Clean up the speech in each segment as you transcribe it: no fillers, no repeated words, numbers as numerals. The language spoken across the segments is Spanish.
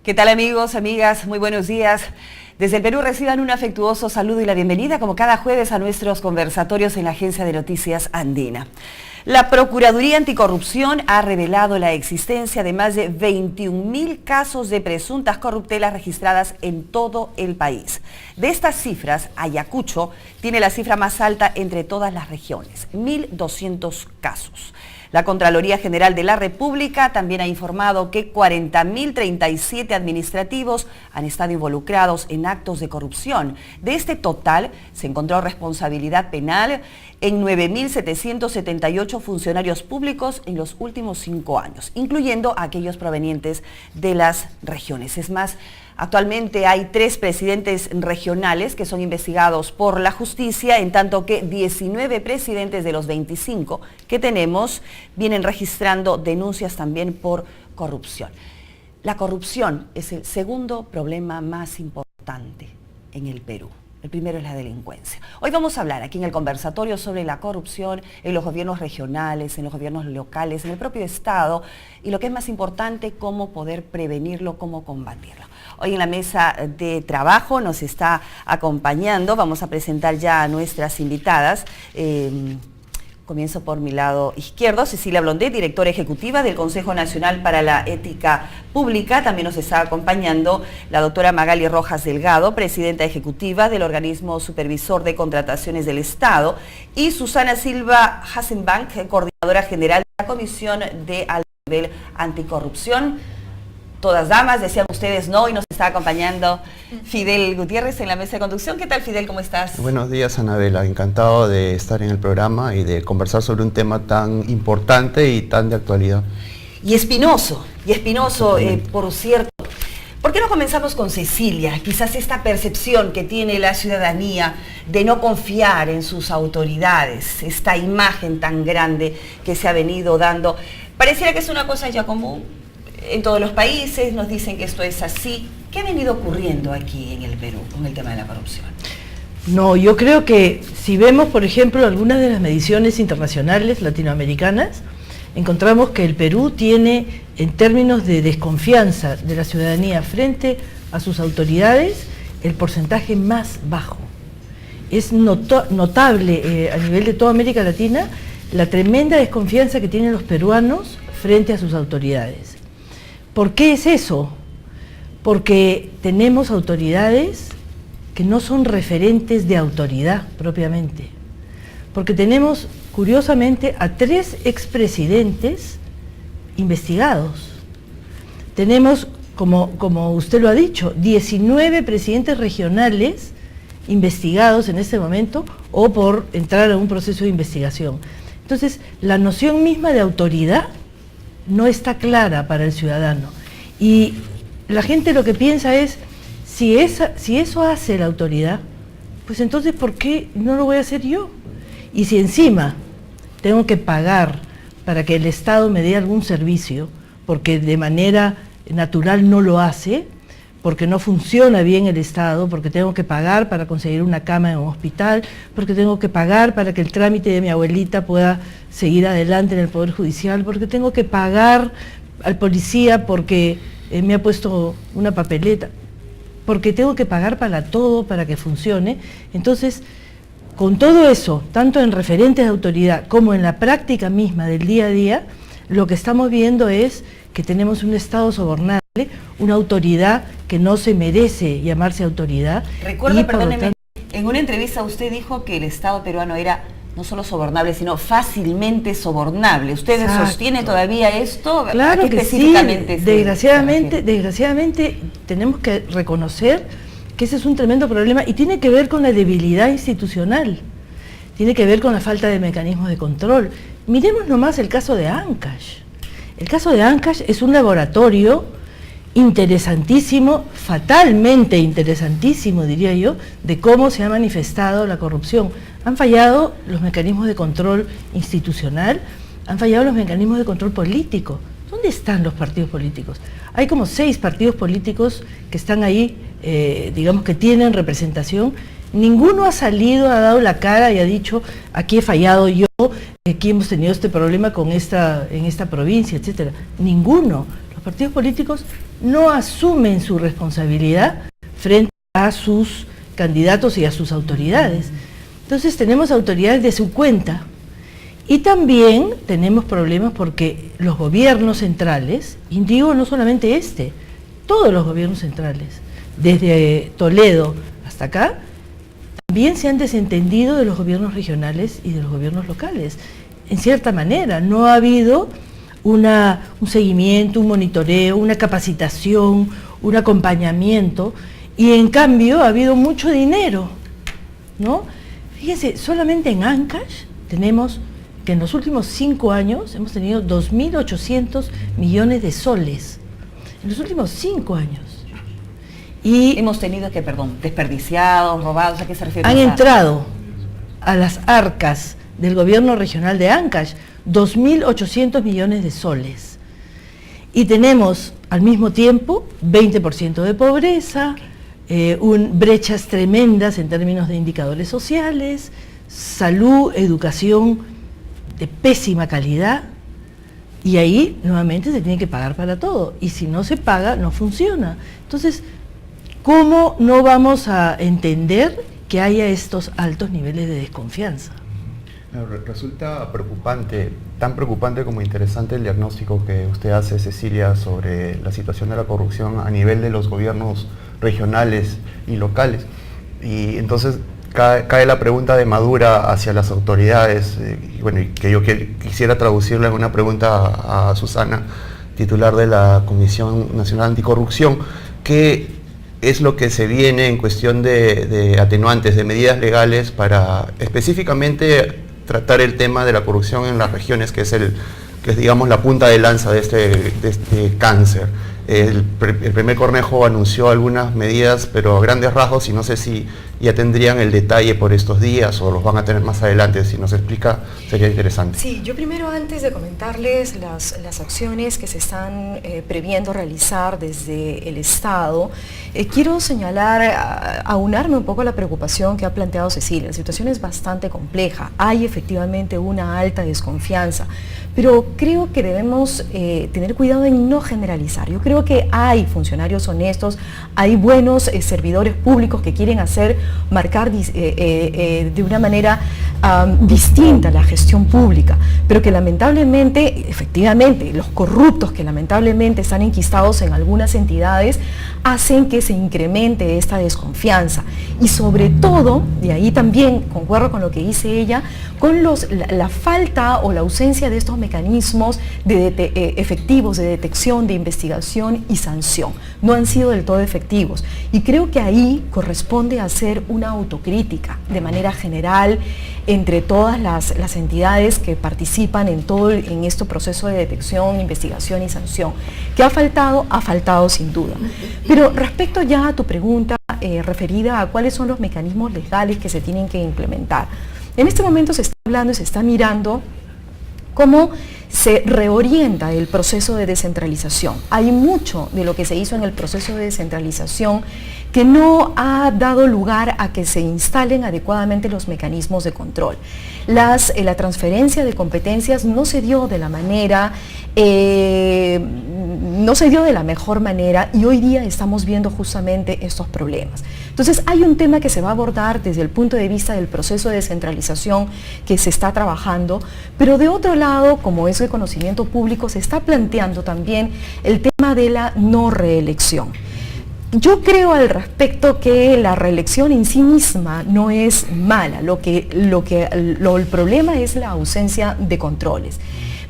¿Qué tal amigos, amigas? Muy buenos días. Desde el Perú reciban un afectuoso saludo y la bienvenida como cada jueves a nuestros conversatorios en la Agencia de Noticias Andina. La Procuraduría Anticorrupción ha revelado la existencia de más de 21.000 casos de presuntas corruptelas registradas en todo el país. De estas cifras, Ayacucho tiene la cifra más alta entre todas las regiones, 1.200 casos. La Contraloría General de la República también ha informado que 40.037 administrativos han estado involucrados en actos de corrupción. De este total, se encontró responsabilidad penal en 9.778 funcionarios públicos en los últimos 5 años, incluyendo aquellos provenientes de las regiones. Es más, actualmente hay 3 presidentes regionales que son investigados por la justicia, en tanto que 19 presidentes de los 25 que tenemos vienen registrando denuncias también por corrupción. La corrupción es el segundo problema más importante en el Perú. El primero es la delincuencia. Hoy vamos a hablar aquí en el conversatorio sobre la corrupción en los gobiernos regionales, en los gobiernos locales, en el propio Estado y lo que es más importante, cómo poder prevenirlo, cómo combatirlo. Hoy en la mesa de trabajo nos está acompañando, vamos a presentar ya a nuestras invitadas. Comienzo por mi lado izquierdo, Cecilia Blondet, directora ejecutiva del Consejo Nacional para la Ética Pública. También nos está acompañando la doctora Magali Rojas Delgado, presidenta ejecutiva del Organismo Supervisor de Contrataciones del Estado, y Susana Silva Hasenbank, coordinadora general de la Comisión de Alto Nivel Anticorrupción. Todas damas, decían ustedes no, y nos está acompañando Fidel Gutiérrez en la mesa de conducción. ¿Qué tal, Fidel? ¿Cómo estás? Buenos días, Anabela. Encantado de estar en el programa y de conversar sobre un tema tan importante y tan de actualidad. Y espinoso, por cierto. ¿Por qué no comenzamos con Cecilia? Quizás esta percepción que tiene la ciudadanía de no confiar en sus autoridades, esta imagen tan grande que se ha venido dando, pareciera que es una cosa ya común. En todos los países nos dicen que esto es así. ¿Qué ha venido ocurriendo aquí en el Perú con el tema de la corrupción? No, yo creo que si vemos, por ejemplo, algunas de las mediciones internacionales latinoamericanas, encontramos que el Perú tiene, en términos de desconfianza de la ciudadanía frente a sus autoridades, el porcentaje más bajo. Es notable a nivel de toda América Latina la tremenda desconfianza que tienen los peruanos frente a sus autoridades. ¿Por qué es eso? Porque tenemos autoridades que no son referentes de autoridad propiamente. Porque tenemos, curiosamente, a 3 expresidentes investigados. Tenemos, como usted lo ha dicho, 19 presidentes regionales investigados en este momento o por entrar a un proceso de investigación. Entonces, la noción misma de autoridad no está clara para el ciudadano. Y la gente lo que piensa es, si eso hace la autoridad, pues entonces ¿por qué no lo voy a hacer yo? Y si encima tengo que pagar para que el Estado me dé algún servicio, porque de manera natural no lo hace, porque no funciona bien el Estado, porque tengo que pagar para conseguir una cama en un hospital, porque tengo que pagar para que el trámite de mi abuelita pueda seguir adelante en el Poder Judicial, porque tengo que pagar al policía porque me ha puesto una papeleta, porque tengo que pagar para todo para que funcione. Entonces, con todo eso, tanto en referentes de autoridad como en la práctica misma del día a día, lo que estamos viendo es que tenemos un Estado sobornable, una autoridad que no se merece llamarse autoridad. Recuerdo, perdóneme, en una entrevista usted dijo que el Estado peruano era no solo sobornable, sino fácilmente sobornable. ¿Usted sostiene todavía esto? Claro que sí. Desgraciadamente tenemos que reconocer que ese es un tremendo problema y tiene que ver con la debilidad institucional, tiene que ver con la falta de mecanismos de control. Miremos nomás el caso de Ancash. El caso de Ancash es un laboratorio interesantísimo, fatalmente interesantísimo, diría yo, de cómo se ha manifestado la corrupción. Han fallado los mecanismos de control institucional, han fallado los mecanismos de control político. ¿Dónde están los partidos políticos? Hay como 6 partidos políticos que están ahí, digamos que tienen representación. Ninguno ha salido, ha dado la cara y ha dicho, aquí he fallado yo, aquí hemos tenido este problema en esta provincia, etcétera. Ninguno. partidos políticos no asumen su responsabilidad frente a sus candidatos y a sus autoridades. Entonces tenemos autoridades de su cuenta y también tenemos problemas porque los gobiernos centrales, y digo no solamente todos los gobiernos centrales, desde Toledo hasta acá, también se han desentendido de los gobiernos regionales y de los gobiernos locales. En cierta manera, no ha habido un seguimiento, un monitoreo, una capacitación, un acompañamiento, y en cambio ha habido mucho dinero, ¿no? Fíjense, solamente en Ancash tenemos que en los últimos 5 años hemos tenido 2.800 millones de soles, en los últimos 5 años. Y hemos tenido que, desperdiciados, robados, ¿a qué se refiere? Han entrado a las arcas del gobierno regional de Ancash 2.800 millones de soles. Y tenemos al mismo tiempo 20% de pobreza, brechas tremendas en términos de indicadores sociales, salud, educación de pésima calidad, y ahí nuevamente se tiene que pagar para todo, y si no se paga no funciona. Entonces, ¿cómo no vamos a entender que haya estos altos niveles de desconfianza? Resulta preocupante, tan preocupante como interesante el diagnóstico que usted hace, Cecilia, sobre la situación de la corrupción a nivel de los gobiernos regionales y locales. Y entonces cae la pregunta de Madura hacia las autoridades, y bueno, y que yo quisiera traducirla en una pregunta a Susana, titular de la Comisión Nacional Anticorrupción, ¿qué es lo que se viene en cuestión de atenuantes, de medidas legales para específicamente tratar el tema de la corrupción en las regiones, que es digamos la punta de lanza de este cáncer? El primer Cornejo anunció algunas medidas, pero a grandes rasgos, y no sé si ya tendrían el detalle por estos días o los van a tener más adelante. Si nos explica, sería interesante. Sí, yo primero, antes de comentarles las acciones que se están previendo realizar desde el Estado, quiero señalar, aunarme un poco a la preocupación que ha planteado Cecilia. La situación es bastante compleja, hay efectivamente una alta desconfianza, pero creo que debemos tener cuidado en no generalizar. Yo creo que hay funcionarios honestos, hay buenos servidores públicos que quieren marcar de una manera distinta la gestión pública, pero que lamentablemente, efectivamente, los corruptos que lamentablemente están enquistados en algunas entidades hacen que se incremente esta desconfianza. Y sobre todo, de ahí también concuerdo con lo que dice ella, con la falta o la ausencia de estos mecanismos efectivos de detección, de investigación y sanción. No han sido del todo efectivos. Y creo que ahí corresponde hacer una autocrítica de manera general entre todas las entidades que participan en este proceso de detección, investigación y sanción. ¿Qué ha faltado? Ha faltado sin duda. Pero respecto ya a tu pregunta referida a cuáles son los mecanismos legales que se tienen que implementar, en este momento se está hablando y se está mirando cómo se reorienta el proceso de descentralización. Hay mucho de lo que se hizo en el proceso de descentralización que no ha dado lugar a que se instalen adecuadamente los mecanismos de control. La transferencia de competencias no se dio de la manera, no se dio de la mejor manera, y hoy día estamos viendo justamente estos problemas. Entonces hay un tema que se va a abordar desde el punto de vista del proceso de descentralización que se está trabajando, pero de otro lado, como es el conocimiento público, se está planteando también el tema de la no reelección. Yo creo al respecto que la reelección en sí misma no es mala, el problema es la ausencia de controles.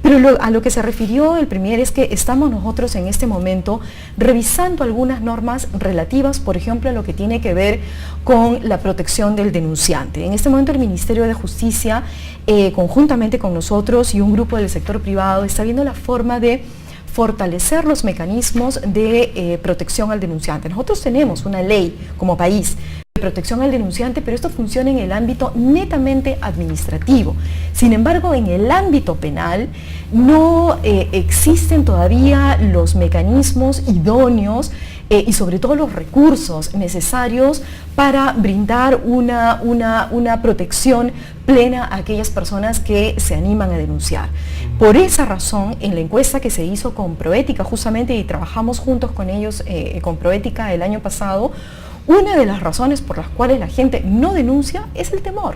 Pero a lo que se refirió el Premier es que estamos nosotros en este momento revisando algunas normas relativas, por ejemplo, a lo que tiene que ver con la protección del denunciante. En este momento el Ministerio de Justicia, conjuntamente con nosotros y un grupo del sector privado, está viendo la forma de fortalecer los mecanismos de protección al denunciante. Nosotros tenemos una ley como país de protección al denunciante, pero esto funciona en el ámbito netamente administrativo. Sin embargo, en el ámbito penal no existen todavía los mecanismos idóneos y sobre todo los recursos necesarios para brindar una protección plena a aquellas personas que se animan a denunciar. Por esa razón, en la encuesta que se hizo con Proética justamente, y trabajamos juntos con ellos con Proética el año pasado, una de las razones por las cuales la gente no denuncia es el temor.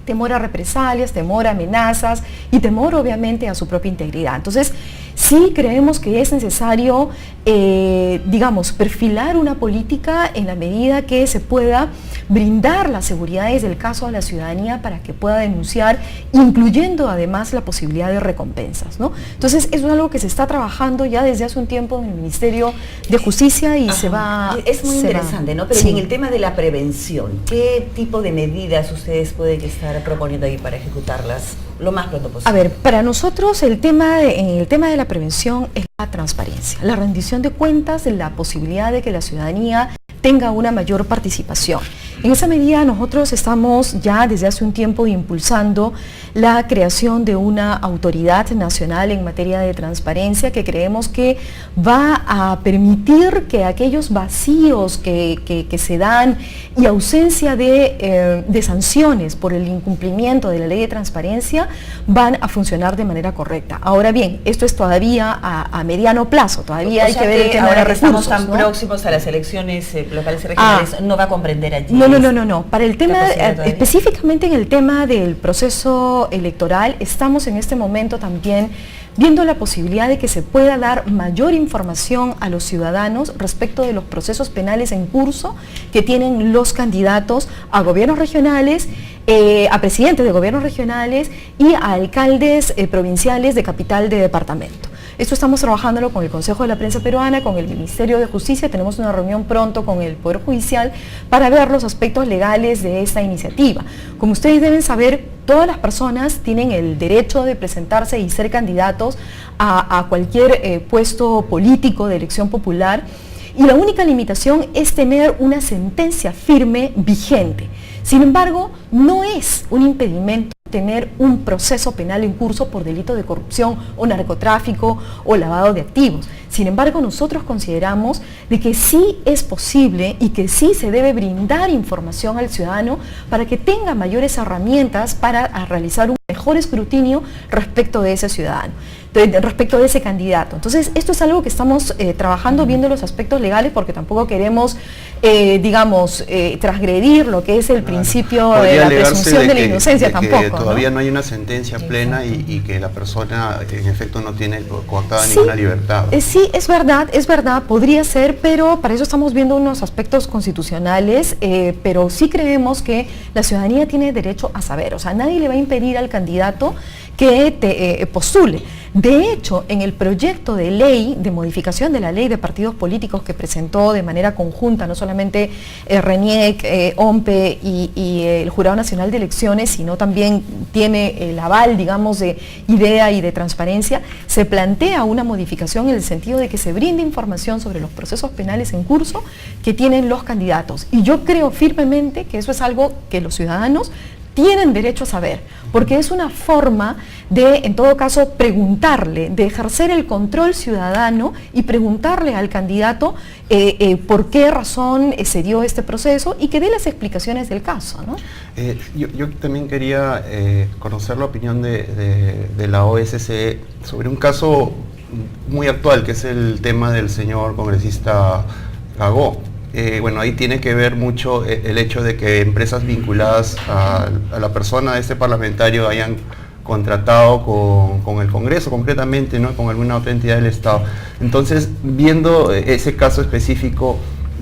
Temor a represalias, temor a amenazas y temor obviamente a su propia integridad. Entonces, sí creemos que es necesario, digamos, perfilar una política en la medida que se pueda brindar las seguridades del caso a la ciudadanía para que pueda denunciar, incluyendo además la posibilidad de recompensas, ¿no? Entonces, eso es algo que se está trabajando ya desde hace un tiempo en el Ministerio de Justicia y se va... Es muy interesante, ¿no? Pero sí. en el tema de la prevención, ¿qué tipo de medidas ustedes pueden estar proponiendo ahí para ejecutarlas lo más pronto posible? A ver, para nosotros el tema de la prevención es la transparencia, la rendición de cuentas, la posibilidad de que la ciudadanía tenga una mayor participación. En esa medida nosotros estamos ya desde hace un tiempo impulsando la creación de una autoridad nacional en materia de transparencia que creemos que va a permitir que aquellos vacíos que se dan y ausencia de sanciones por el incumplimiento de la ley de transparencia van a funcionar de manera correcta. Ahora bien, esto es todavía a mediano plazo, todavía hay que ver el tema de recursos. Estamos tan próximos a las elecciones locales y regionales, no va a comprender allí. No. Para el tema, específicamente en el tema del proceso electoral, estamos en este momento también viendo la posibilidad de que se pueda dar mayor información a los ciudadanos respecto de los procesos penales en curso que tienen los candidatos a gobiernos regionales, a presidentes de gobiernos regionales y a alcaldes provinciales de capital de departamento. Esto estamos trabajándolo con el Consejo de la Prensa Peruana, con el Ministerio de Justicia, tenemos una reunión pronto con el Poder Judicial para ver los aspectos legales de esta iniciativa. Como ustedes deben saber, todas las personas tienen el derecho de presentarse y ser candidatos a cualquier puesto político de elección popular, y la única limitación es tener una sentencia firme vigente. Sin embargo, no es un impedimento tener un proceso penal en curso por delito de corrupción o narcotráfico o lavado de activos. Sin embargo, nosotros consideramos de que sí es posible y que sí se debe brindar información al ciudadano para que tenga mayores herramientas para realizar un mejor escrutinio respecto de ese ciudadano, respecto de ese candidato. Entonces, esto es algo que estamos trabajando, viendo los aspectos legales, porque tampoco queremos, transgredir lo que es el principio de la presunción de la inocencia tampoco. Que todavía no hay una sentencia plena y que la persona en efecto no tiene coartada ninguna libertad. Sí, es verdad, podría ser, pero para eso estamos viendo unos aspectos constitucionales, pero sí creemos que la ciudadanía tiene derecho a saber, o sea, nadie le va a impedir al candidato que postule. De hecho, en el proyecto de ley de modificación de la ley de partidos políticos que presentó de manera conjunta, no solamente RENIEC, OMPE y el Jurado Nacional de Elecciones, sino también tiene el aval, digamos, de IDEA y de transparencia, se plantea una modificación en el sentido de que se brinde información sobre los procesos penales en curso que tienen los candidatos. Y yo creo firmemente que eso es algo que los ciudadanos tienen derecho a saber, porque es una forma de, en todo caso, preguntarle, de ejercer el control ciudadano y preguntarle al candidato por qué razón se dio este proceso y que dé las explicaciones del caso, ¿no? Yo también quería conocer la opinión de la OSCE sobre un caso muy actual, que es el tema del señor congresista Gagó. Bueno, ahí tiene que ver mucho el hecho de que empresas vinculadas a la persona de este parlamentario hayan contratado con el Congreso concretamente, ¿no? Con alguna otra entidad del Estado. Entonces, viendo ese caso específico,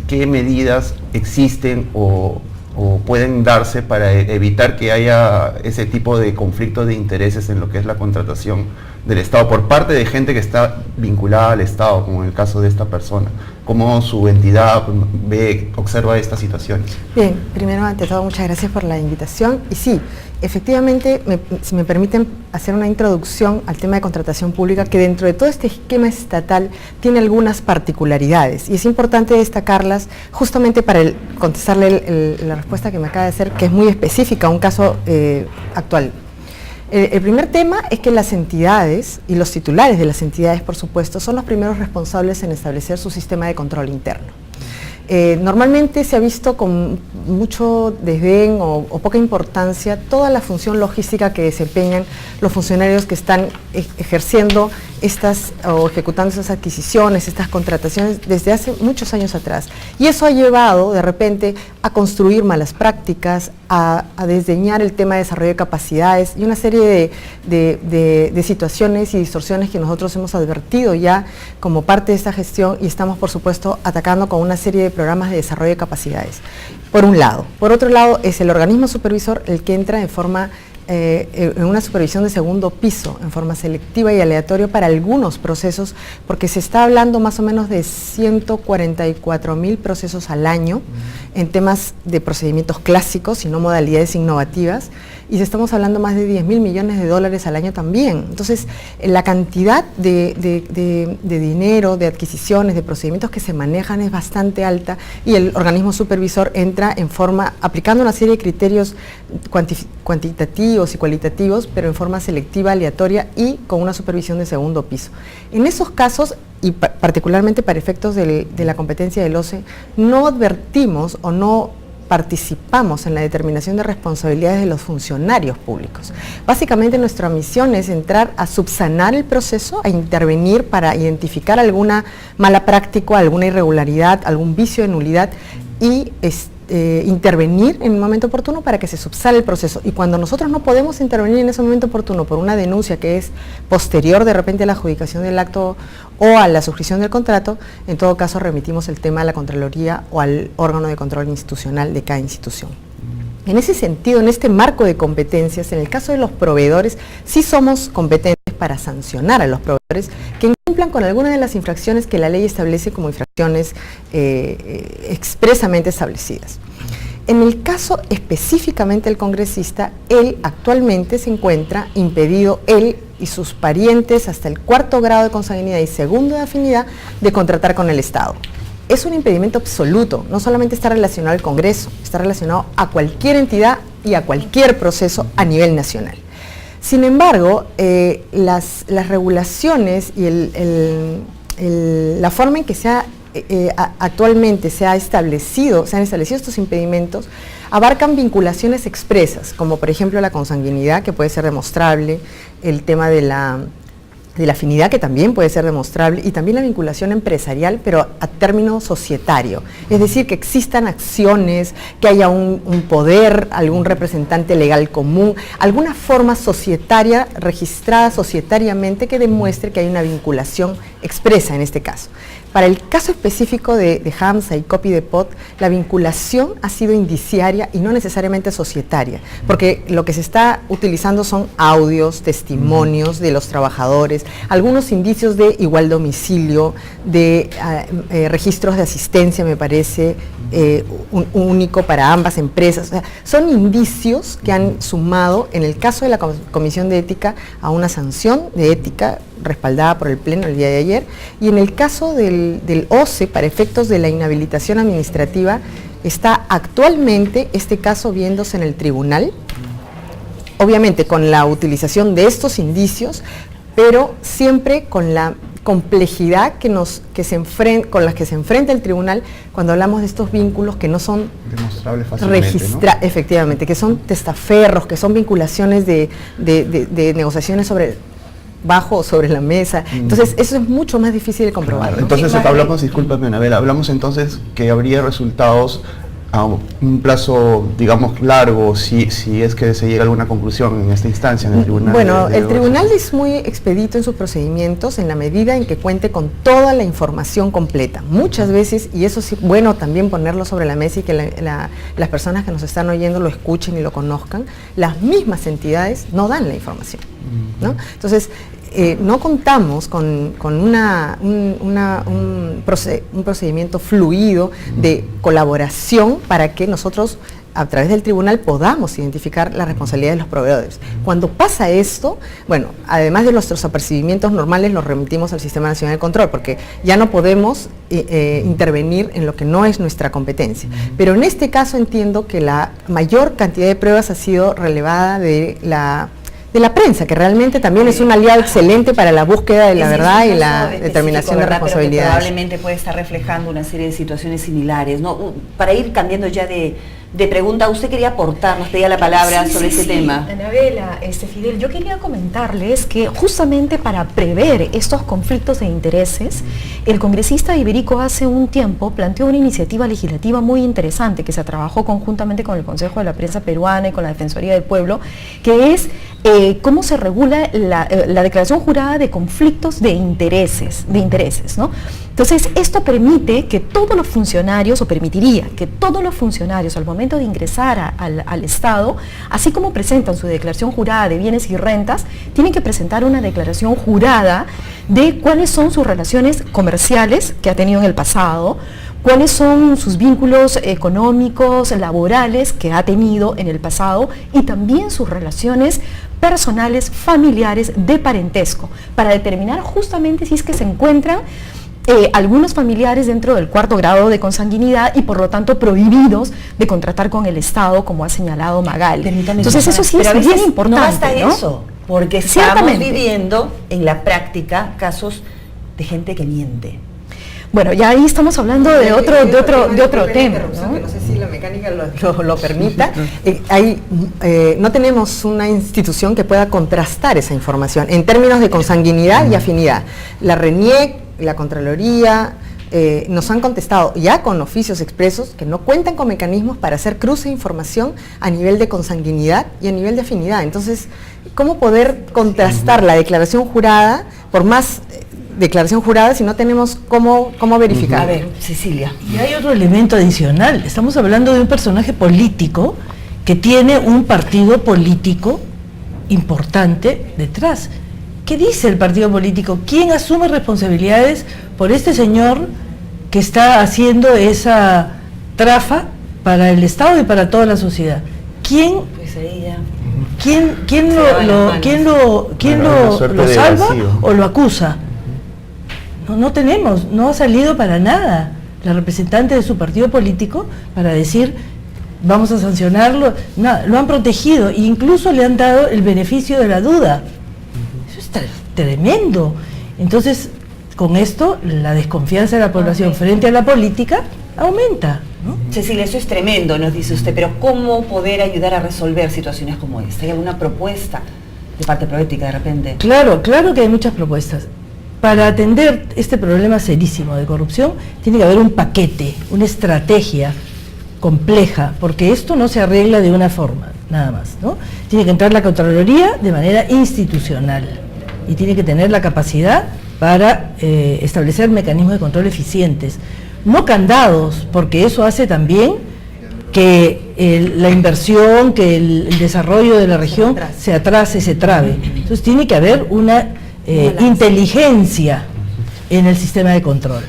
¿qué medidas existen o pueden darse para evitar que haya ese tipo de conflictos de intereses en lo que es la contratación del Estado por parte de gente que está vinculada al Estado, como en el caso de esta persona? ¿Cómo su entidad observa estas situaciones? Bien, primero ante todo muchas gracias por la invitación, y sí, efectivamente, si me permiten hacer una introducción al tema de contratación pública, que dentro de todo este esquema estatal tiene algunas particularidades, y es importante destacarlas justamente para contestarle la respuesta que me acaba de hacer, que es muy específica a un caso actual. El primer tema es que las entidades y los titulares de las entidades, por supuesto, son los primeros responsables en establecer su sistema de control interno. Normalmente se ha visto con mucho desdén o poca importancia toda la función logística que desempeñan los funcionarios que están ejerciendo o ejecutando esas adquisiciones, estas contrataciones desde hace muchos años atrás. Y eso ha llevado de repente a construir malas prácticas, a desdeñar el tema de desarrollo de capacidades y una serie de situaciones y distorsiones que nosotros hemos advertido ya como parte de esta gestión y estamos por supuesto atacando con una serie de programas de desarrollo de capacidades. Por un lado. Por otro lado, es el organismo supervisor el que entra en una supervisión de segundo piso, en forma selectiva y aleatoria para algunos procesos, porque se está hablando más o menos de 144.000 procesos al año en temas de procedimientos clásicos y no modalidades innovativas, y estamos hablando más de 10.000 millones de dólares al año también. Entonces, la cantidad de dinero, de adquisiciones, de procedimientos que se manejan es bastante alta y el organismo supervisor entra aplicando una serie de criterios cuantitativos y cualitativos, pero en forma selectiva, aleatoria y con una supervisión de segundo piso. En esos casos, y particularmente para efectos de la competencia del OCE, no advertimos o no participamos en la determinación de responsabilidades de los funcionarios públicos. Básicamente nuestra misión es entrar a subsanar el proceso, a intervenir para identificar alguna mala práctica, alguna irregularidad, algún vicio de nulidad y intervenir en un momento oportuno para que se subsane el proceso. Y cuando nosotros no podemos intervenir en ese momento oportuno por una denuncia que es posterior de repente a la adjudicación del acto o a la suscripción del contrato, en todo caso remitimos el tema a la Contraloría o al órgano de control institucional de cada institución. En ese sentido, en este marco de competencias, en el caso de los proveedores, sí somos competentes para sancionar a los proveedores que incumplan con alguna de las infracciones que la ley establece como infracciones expresamente establecidas. En el caso específicamente del congresista, él actualmente se encuentra impedido, él y sus parientes hasta el 4º grado de consanguinidad y 2º de afinidad, de contratar con el Estado. Es un impedimento absoluto, no solamente está relacionado al Congreso, está relacionado a cualquier entidad y a cualquier proceso a nivel nacional. Sin embargo, las regulaciones y la forma en que actualmente se han establecido estos impedimentos abarcan vinculaciones expresas, como por ejemplo la consanguinidad, que puede ser demostrable, el tema de la afinidad, que también puede ser demostrable, y también la vinculación empresarial, pero a término societario. Es decir, que existan acciones, que haya un poder, algún representante legal común, alguna forma societaria, registrada societariamente, que demuestre que hay una vinculación expresa en este caso. Para el caso específico de HAMSA y Copidepot, la vinculación ha sido indiciaria y no necesariamente societaria, porque lo que se está utilizando son audios, testimonios de los trabajadores, algunos indicios de igual domicilio, de registros de asistencia, me parece, único para ambas empresas. O sea, son indicios que han sumado, en el caso de la Comisión de Ética, a una sanción de ética respaldada por el Pleno el día de ayer, y en el caso del OCE, para efectos de la inhabilitación administrativa, está actualmente este caso viéndose en el tribunal, obviamente con la utilización de estos indicios, pero siempre con la complejidad con las que se enfrenta el tribunal cuando hablamos de estos vínculos que no son demostrables fácilmente, ¿no? Efectivamente, que son testaferros, que son vinculaciones de negociaciones bajo o sobre la mesa. Entonces, eso es mucho más difícil de comprobar. Claro. Entonces, hablamos, discúlpame, Anabel, hablamos entonces que habría resultados a un plazo, digamos, largo, si es que se llega a alguna conclusión en esta instancia, en el tribunal. Bueno, el tribunal es muy expedito en sus procedimientos en la medida en que cuente con toda la información completa. Muchas veces, y eso sí, bueno también ponerlo sobre la mesa y que las personas que nos están oyendo lo escuchen y lo conozcan, las mismas entidades no dan la información, ¿no? Entonces, no contamos con un procedimiento fluido de colaboración para que nosotros, a través del tribunal, podamos identificar la responsabilidad de los proveedores. Cuando pasa esto, bueno, además de nuestros apercibimientos normales, los remitimos al Sistema Nacional de Control, porque ya no podemos intervenir en lo que no es nuestra competencia. Pero en este caso entiendo que la mayor cantidad de pruebas ha sido relevada de de la prensa, que realmente también es un aliado excelente para la búsqueda de la verdad y la determinación de responsabilidades. Pero que probablemente puede estar reflejando una serie de situaciones similares, ¿no? Para ir cambiando ya de pregunta, usted quería aportar, nos pedía la palabra sobre ese tema. Anabela, Fidel, yo quería comentarles que justamente para prever estos conflictos de intereses, el congresista Iberico hace un tiempo planteó una iniciativa legislativa muy interesante que se trabajó conjuntamente con el Consejo de la Prensa Peruana y con la Defensoría del Pueblo, que es cómo se regula la declaración jurada de conflictos de intereses, ¿no? Entonces, esto permite que todos los funcionarios, o permitiría que todos los funcionarios al momento de ingresar al Estado, así como presentan su declaración jurada de bienes y rentas, tienen que presentar una declaración jurada de cuáles son sus relaciones comerciales que ha tenido en el pasado, cuáles son sus vínculos económicos, laborales que ha tenido en el pasado y también sus relaciones personales, familiares, de parentesco, para determinar justamente si es que se encuentran algunos familiares dentro del 4º grado de consanguinidad y por lo tanto prohibidos de contratar con el Estado, como ha señalado Magali. Entonces eso sí es bien importante. No basta eso, porque estamos viviendo en la práctica casos de gente que miente. Bueno, ya ahí estamos hablando de otro tema, ¿no? No sé si la mecánica lo permita. No tenemos una institución que pueda contrastar esa información en términos de consanguinidad y afinidad. La RENIEC, la Contraloría, nos han contestado ya con oficios expresos que no cuentan con mecanismos para hacer cruce de información a nivel de consanguinidad y a nivel de afinidad. Entonces, ¿cómo poder contrastar la declaración jurada, por más declaración jurada, si no tenemos cómo verificar? A ver, Cecilia. Y hay otro elemento adicional. Estamos hablando de un personaje político que tiene un partido político importante detrás. ¿Qué dice el partido político? ¿Quién asume responsabilidades por este señor que está haciendo esa trafa para el Estado y para toda la sociedad? ¿Quién lo salva o lo acusa? No tenemos, no ha salido para nada la representante de su partido político para decir vamos a sancionarlo. Nada, lo han protegido e incluso le han dado el beneficio de la duda. Eso es tremendo. Entonces, con esto, la desconfianza de la población frente a la política aumenta, ¿no? Cecilia, eso es tremendo, nos dice usted, pero ¿cómo poder ayudar a resolver situaciones como esta? ¿Hay alguna propuesta de parte política de repente? Claro que hay muchas propuestas. Para atender este problema serísimo de corrupción, tiene que haber un paquete, una estrategia compleja, porque esto no se arregla de una forma, nada más, ¿no? Tiene que entrar la Contraloría de manera institucional y tiene que tener la capacidad para establecer mecanismos de control eficientes, no candados, porque eso hace también que la inversión, que el desarrollo de la región se atrase, se trabe. Entonces tiene que haber una inteligencia en el sistema de control.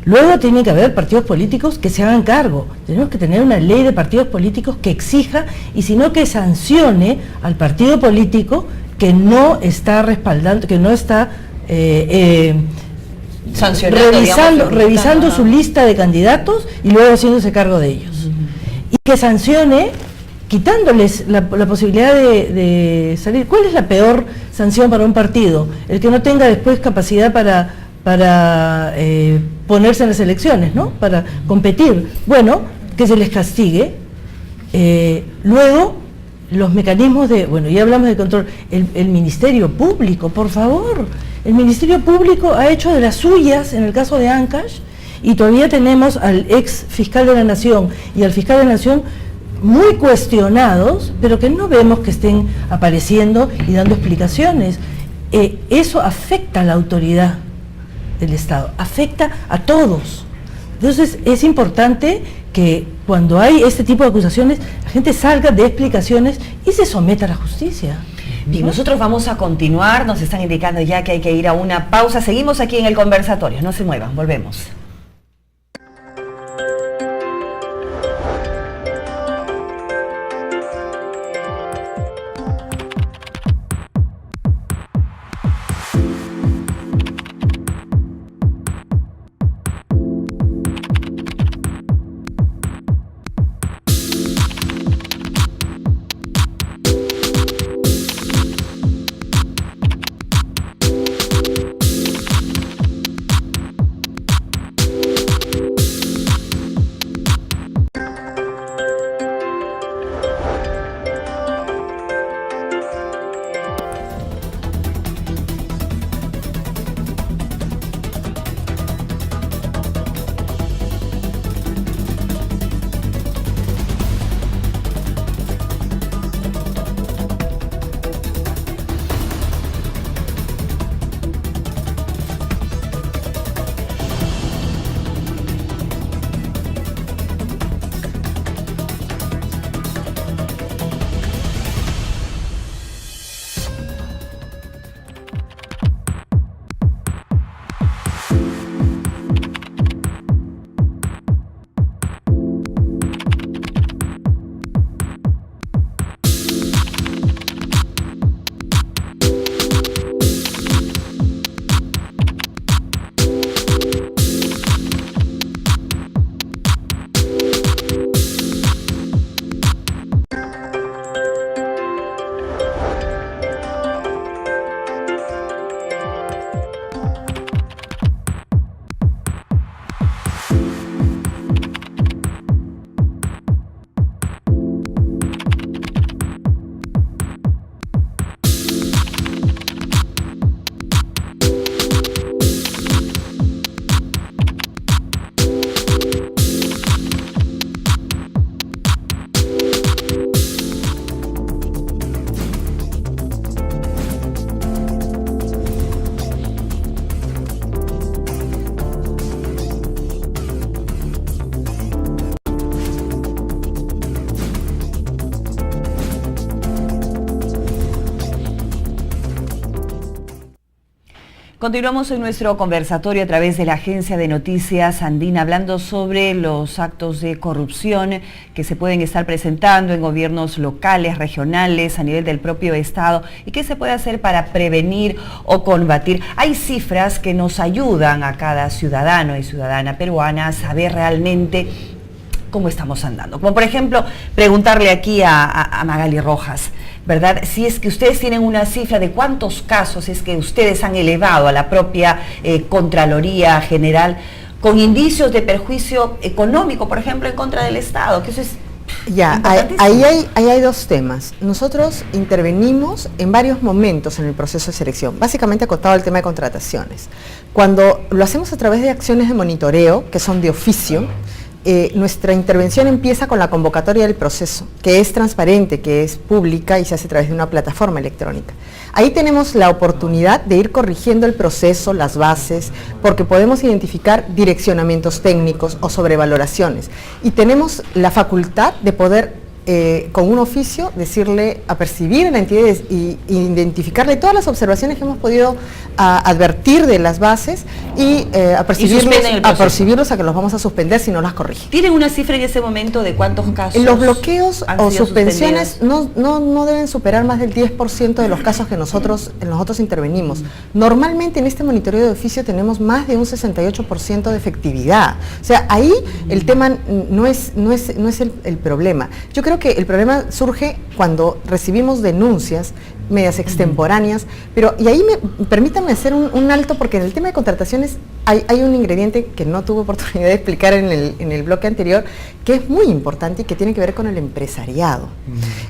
Luego tiene que haber partidos políticos que se hagan cargo. Tenemos que tener una ley de partidos políticos que exija y si no que sancione al partido político que no está respaldando, que no está revisando su lista de candidatos y luego haciéndose cargo de ellos. Y que sancione quitándoles la posibilidad de salir. ¿Cuál es la peor sanción para un partido? El que no tenga después capacidad para ponerse en las elecciones, ¿no? Para competir. Bueno, que se les castigue. Luego, los mecanismos ya hablamos de control. El Ministerio Público, por favor. El Ministerio Público ha hecho de las suyas en el caso de Ancash y todavía tenemos al ex fiscal de la Nación y al fiscal de la Nación muy cuestionados, pero que no vemos que estén apareciendo y dando explicaciones. Eso afecta a la autoridad del Estado, afecta a todos. Entonces es importante que cuando hay este tipo de acusaciones, la gente salga de explicaciones y se someta a la justicia. Bien, nosotros vamos a continuar, nos están indicando ya que hay que ir a una pausa. Seguimos aquí en el conversatorio, no se muevan, volvemos. Continuamos en nuestro conversatorio a través de la Agencia de Noticias Andina, hablando sobre los actos de corrupción que se pueden estar presentando en gobiernos locales, regionales, a nivel del propio Estado, y qué se puede hacer para prevenir o combatir. Hay cifras que nos ayudan a cada ciudadano y ciudadana peruana a saber realmente cómo estamos andando. Como por ejemplo, preguntarle aquí a Magali Rojas, ¿verdad? Si es que ustedes tienen una cifra de cuántos casos es que ustedes han elevado a la propia Contraloría General con indicios de perjuicio económico, por ejemplo, en contra del Estado, que eso es ya, ahí hay dos temas. Nosotros intervenimos en varios momentos en el proceso de selección, básicamente acotado al tema de contrataciones. Cuando lo hacemos a través de acciones de monitoreo, que son de oficio, nuestra intervención empieza con la convocatoria del proceso, que es transparente, que es pública y se hace a través de una plataforma electrónica. Ahí tenemos la oportunidad de ir corrigiendo el proceso, las bases, porque podemos identificar direccionamientos técnicos o sobrevaloraciones. Y tenemos la facultad de poder, con un oficio, decirle, apercibir a la entidad y identificarle todas las observaciones que hemos podido advertir de las bases y apercibirlos a que los vamos a suspender si no las corrigen. ¿Tienen una cifra en ese momento de cuántos casos? Los bloqueos o suspensiones no deben superar más del 10% de los casos que nosotros intervenimos. Normalmente en este monitoreo de oficio tenemos más de un 68% de efectividad. O sea, ahí el tema no es el problema. Yo creo que el problema surge cuando recibimos denuncias medias extemporáneas, y ahí permítanme hacer un alto, porque en el tema de contrataciones hay un ingrediente que no tuve oportunidad de explicar en el bloque anterior, que es muy importante y que tiene que ver con el empresariado.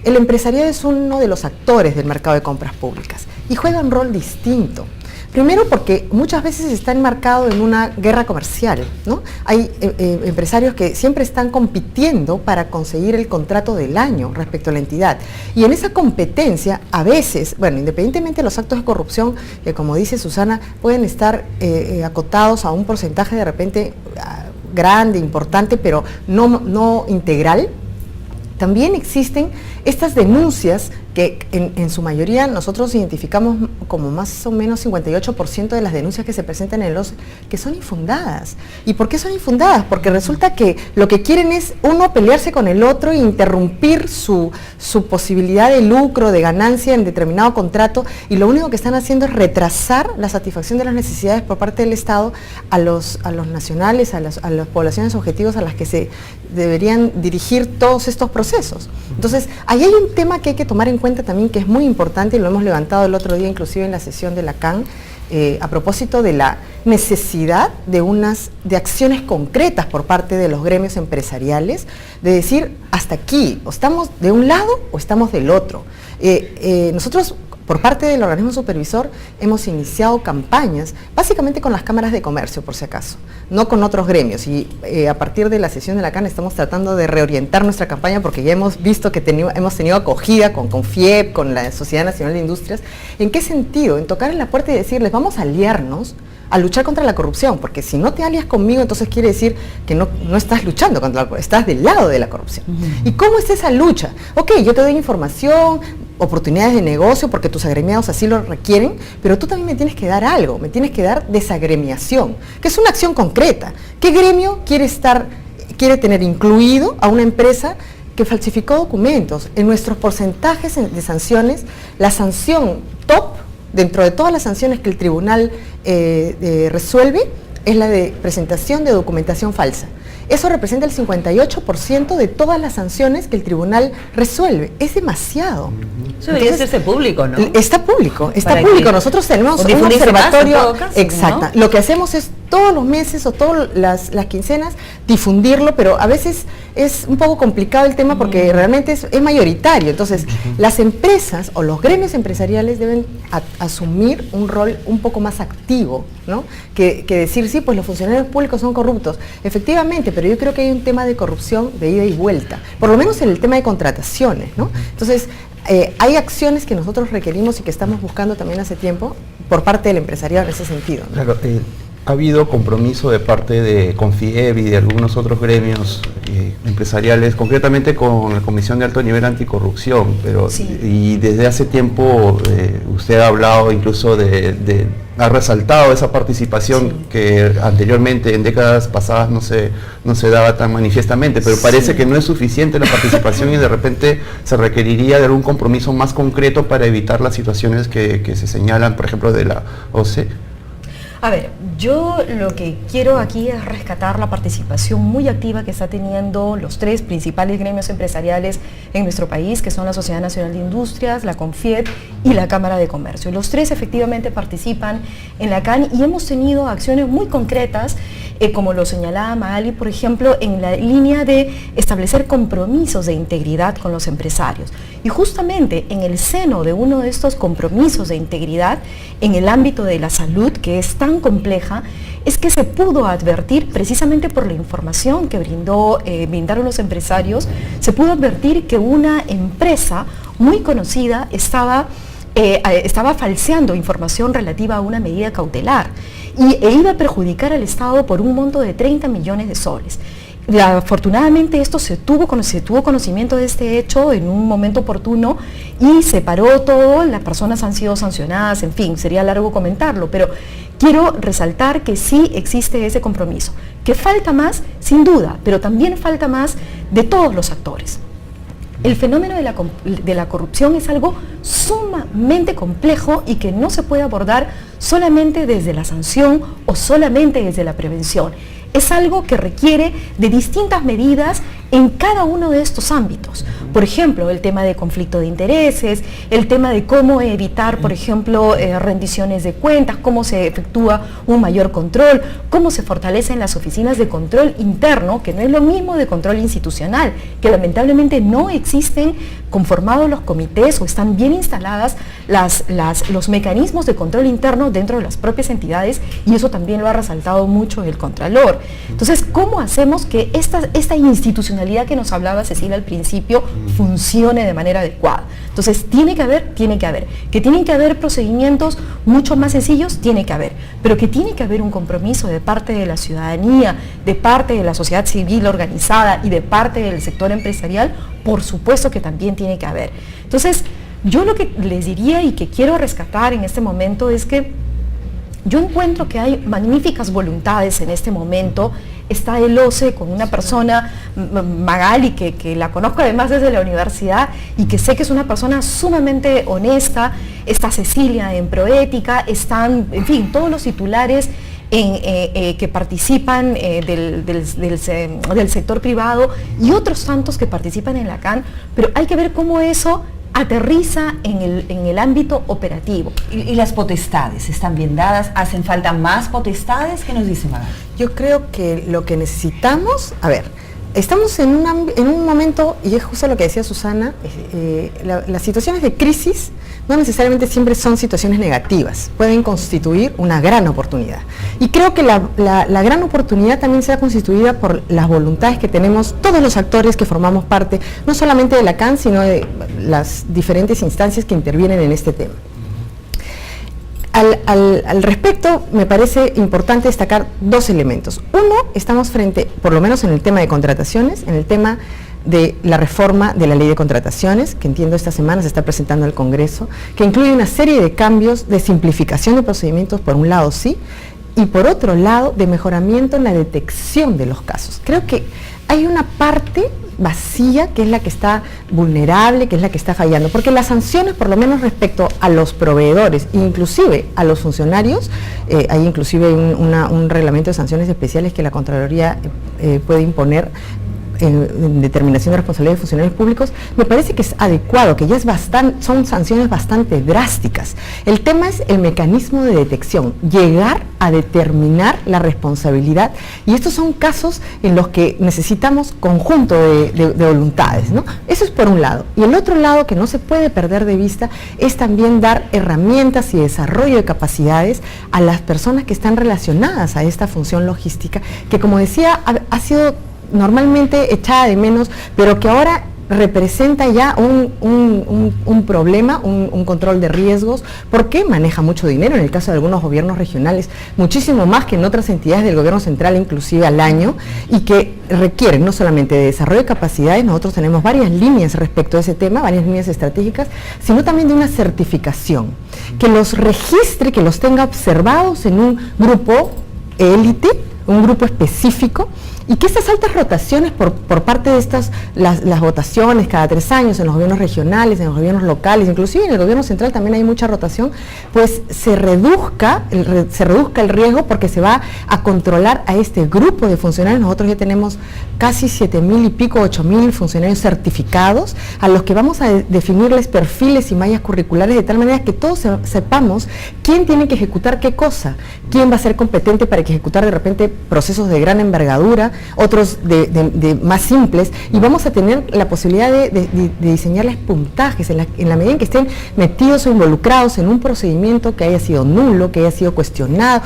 El empresariado es uno de los actores del mercado de compras públicas y juega un rol distinto. Primero porque muchas veces está enmarcado en una guerra comercial, ¿no? Hay empresarios que siempre están compitiendo para conseguir el contrato del año respecto a la entidad. Y en esa competencia, a veces, bueno, independientemente de los actos de corrupción, que como dice Susana, pueden estar acotados a un porcentaje de repente grande, importante, pero no integral, también existen estas denuncias que en su mayoría nosotros identificamos como más o menos 58% de las denuncias que se presentan en los que son infundadas. ¿Y por qué son infundadas? Porque resulta que lo que quieren es uno pelearse con el otro e interrumpir su posibilidad de lucro, de ganancia en determinado contrato, y lo único que están haciendo es retrasar la satisfacción de las necesidades por parte del Estado a los nacionales, a las poblaciones objetivos a las que se deberían dirigir todos estos procesos. Entonces, ahí hay un tema que hay que tomar en cuenta también, que es muy importante, y lo hemos levantado el otro día inclusive en la sesión de la CAN, a propósito de la necesidad de acciones concretas por parte de los gremios empresariales, de decir, hasta aquí, o estamos de un lado o estamos del otro. Nosotros, por parte del organismo supervisor, hemos iniciado campañas, básicamente con las cámaras de comercio, por si acaso, no con otros gremios, y a partir de la sesión de la CAN estamos tratando de reorientar nuestra campaña, porque ya hemos visto que hemos tenido acogida con FIEP, con la Sociedad Nacional de Industrias. ¿En qué sentido? En tocar en la puerta y decirles, vamos a aliarnos a luchar contra la corrupción, porque si no te alias conmigo, entonces quiere decir que no estás luchando contra la corrupción, estás del lado de la corrupción. ¿Y cómo es esa lucha? Ok, yo te doy información, oportunidades de negocio, porque tus agremiados así lo requieren, pero tú también me tienes que dar algo, me tienes que dar desagremiación, que es una acción concreta. ¿Qué gremio quiere tener incluido a una empresa que falsificó documentos? En nuestros porcentajes de sanciones, la sanción top, dentro de todas las sanciones que el tribunal resuelve, es la de presentación de documentación falsa. Eso representa el 58% de todas las sanciones que el tribunal resuelve. Es demasiado. Eso debería hacerse público, ¿no? Está público. Nosotros tenemos un observatorio. Exacto. ¿No? Lo que hacemos es todos los meses o todas las quincenas difundirlo, pero a veces es un poco complicado el tema porque realmente es mayoritario. Entonces, las empresas o los gremios empresariales deben asumir un rol un poco más activo, ¿no? Que decir, sí, pues los funcionarios públicos son corruptos. Efectivamente, pero yo creo que hay un tema de corrupción de ida y vuelta, por lo menos en el tema de contrataciones, ¿no? Entonces, hay acciones que nosotros requerimos y que estamos buscando también hace tiempo por parte del empresariado en ese sentido, ¿no? Claro, ha habido compromiso de parte de CONFIEP y de algunos otros gremios empresariales, concretamente con la Comisión de Alto Nivel Anticorrupción, pero sí. Y desde hace tiempo usted ha hablado incluso de ha resaltado esa participación que anteriormente, en décadas pasadas, no se daba tan manifiestamente, pero parece que no es suficiente la participación y de repente se requeriría de algún compromiso más concreto para evitar las situaciones que se señalan, por ejemplo, de la OCE. A ver, yo lo que quiero aquí es rescatar la participación muy activa que está teniendo los tres principales gremios empresariales en nuestro país, que son la Sociedad Nacional de Industrias, la CONFIED y la Cámara de Comercio. Los tres efectivamente participan en la CAN y hemos tenido acciones muy concretas, como lo señalaba Magali, por ejemplo, en la línea de establecer compromisos de integridad con los empresarios. Y justamente en el seno de uno de estos compromisos de integridad, en el ámbito de la salud, que es tan compleja, es que se pudo advertir, precisamente por la información que brindaron los empresarios, se pudo advertir que una empresa muy conocida estaba falseando información relativa a una medida cautelar e iba a perjudicar al Estado por un monto de 30 millones de soles. Afortunadamente se tuvo conocimiento de este hecho en un momento oportuno y se paró todo, las personas han sido sancionadas, en fin, sería largo comentarlo, pero quiero resaltar que sí existe ese compromiso. Que falta más, sin duda, pero también falta más de todos los actores. El fenómeno de la corrupción es algo sumamente complejo y que no se puede abordar solamente desde la sanción o solamente desde la prevención. Es algo que requiere de distintas medidas en cada uno de estos ámbitos. Por ejemplo, el tema de conflicto de intereses, el tema de cómo evitar, por ejemplo, rendiciones de cuentas, cómo se efectúa un mayor control, cómo se fortalecen las oficinas de control interno, que no es lo mismo de control institucional, que lamentablemente no existen conformados los comités o están bien instaladas los mecanismos de control interno dentro de las propias entidades, y eso también lo ha resaltado mucho el Contralor. Entonces, ¿cómo hacemos que esta institucionalidad que nos hablaba Cecilia al principio funcione de manera adecuada? Entonces, tiene que haber. Que tienen que haber procedimientos mucho más sencillos, tiene que haber. Pero que tiene que haber un compromiso de parte de la ciudadanía, de parte de la sociedad civil organizada y de parte del sector empresarial, por supuesto que también tiene que haber. Entonces, yo lo que les diría y que quiero rescatar en este momento es que yo encuentro que hay magníficas voluntades en este momento. Está el OCE con una persona, Magali, que la conozco además desde la universidad y que sé que es una persona sumamente honesta. Está Cecilia en Proética, están, en fin, todos los titulares que participan del sector privado y otros tantos que participan en la CAN, pero hay que ver cómo eso aterriza en el ámbito operativo. ¿Y las potestades están bien dadas? ¿Hacen falta más potestades? ¿Qué nos dice Magali? Yo creo que lo que necesitamos, estamos en un momento, y es justo lo que decía Susana, las situaciones de crisis no necesariamente siempre son situaciones negativas, pueden constituir una gran oportunidad. Y creo que la gran oportunidad también sea constituida por las voluntades que tenemos todos los actores que formamos parte, no solamente de la CAN, sino de las diferentes instancias que intervienen en este tema. Al respecto, me parece importante destacar dos elementos. Uno, estamos frente, por lo menos en el tema de contrataciones, en el tema de la reforma de la ley de contrataciones, que entiendo esta semana se está presentando al Congreso, que incluye una serie de cambios de simplificación de procedimientos, por un lado sí, y por otro lado de mejoramiento en la detección de los casos. Creo que hay una parte vacía, que es la que está vulnerable, que es la que está fallando, porque las sanciones, por lo menos respecto a los proveedores, inclusive a los funcionarios, hay inclusive un reglamento de sanciones especiales que la Contraloría puede imponer en determinación de responsabilidad de funcionarios públicos, me parece que es adecuado, que ya son sanciones bastante drásticas. El tema es el mecanismo de detección, llegar a determinar la responsabilidad, y estos son casos en los que necesitamos conjunto de voluntades, ¿no? Eso es por un lado. Y el otro lado que no se puede perder de vista es también dar herramientas y desarrollo de capacidades a las personas que están relacionadas a esta función logística, que, como decía, ha sido normalmente echada de menos, pero que ahora representa ya un problema, un control de riesgos, porque maneja mucho dinero, en el caso de algunos gobiernos regionales, muchísimo más que en otras entidades del gobierno central, inclusive al año, y que requieren no solamente de desarrollo de capacidades, nosotros tenemos varias líneas respecto a ese tema, varias líneas estratégicas, sino también de una certificación, que los registre, que los tenga observados en un grupo élite, un grupo específico, y que estas altas rotaciones por parte de las votaciones cada 3 años en los gobiernos regionales, en los gobiernos locales, inclusive en el gobierno central también hay mucha rotación, pues se reduzca el riesgo, porque se va a controlar a este grupo de funcionarios. Nosotros ya tenemos casi 7.000 y pico, 8.000 funcionarios certificados, a los que vamos a definirles perfiles y mallas curriculares de tal manera que todos sepamos quién tiene que ejecutar qué cosa, quién va a ser competente para ejecutar de repente procesos de gran envergadura, otros de más simples, y vamos a tener la posibilidad de diseñarles puntajes en la medida en que estén metidos o involucrados en un procedimiento que haya sido nulo, que haya sido cuestionado.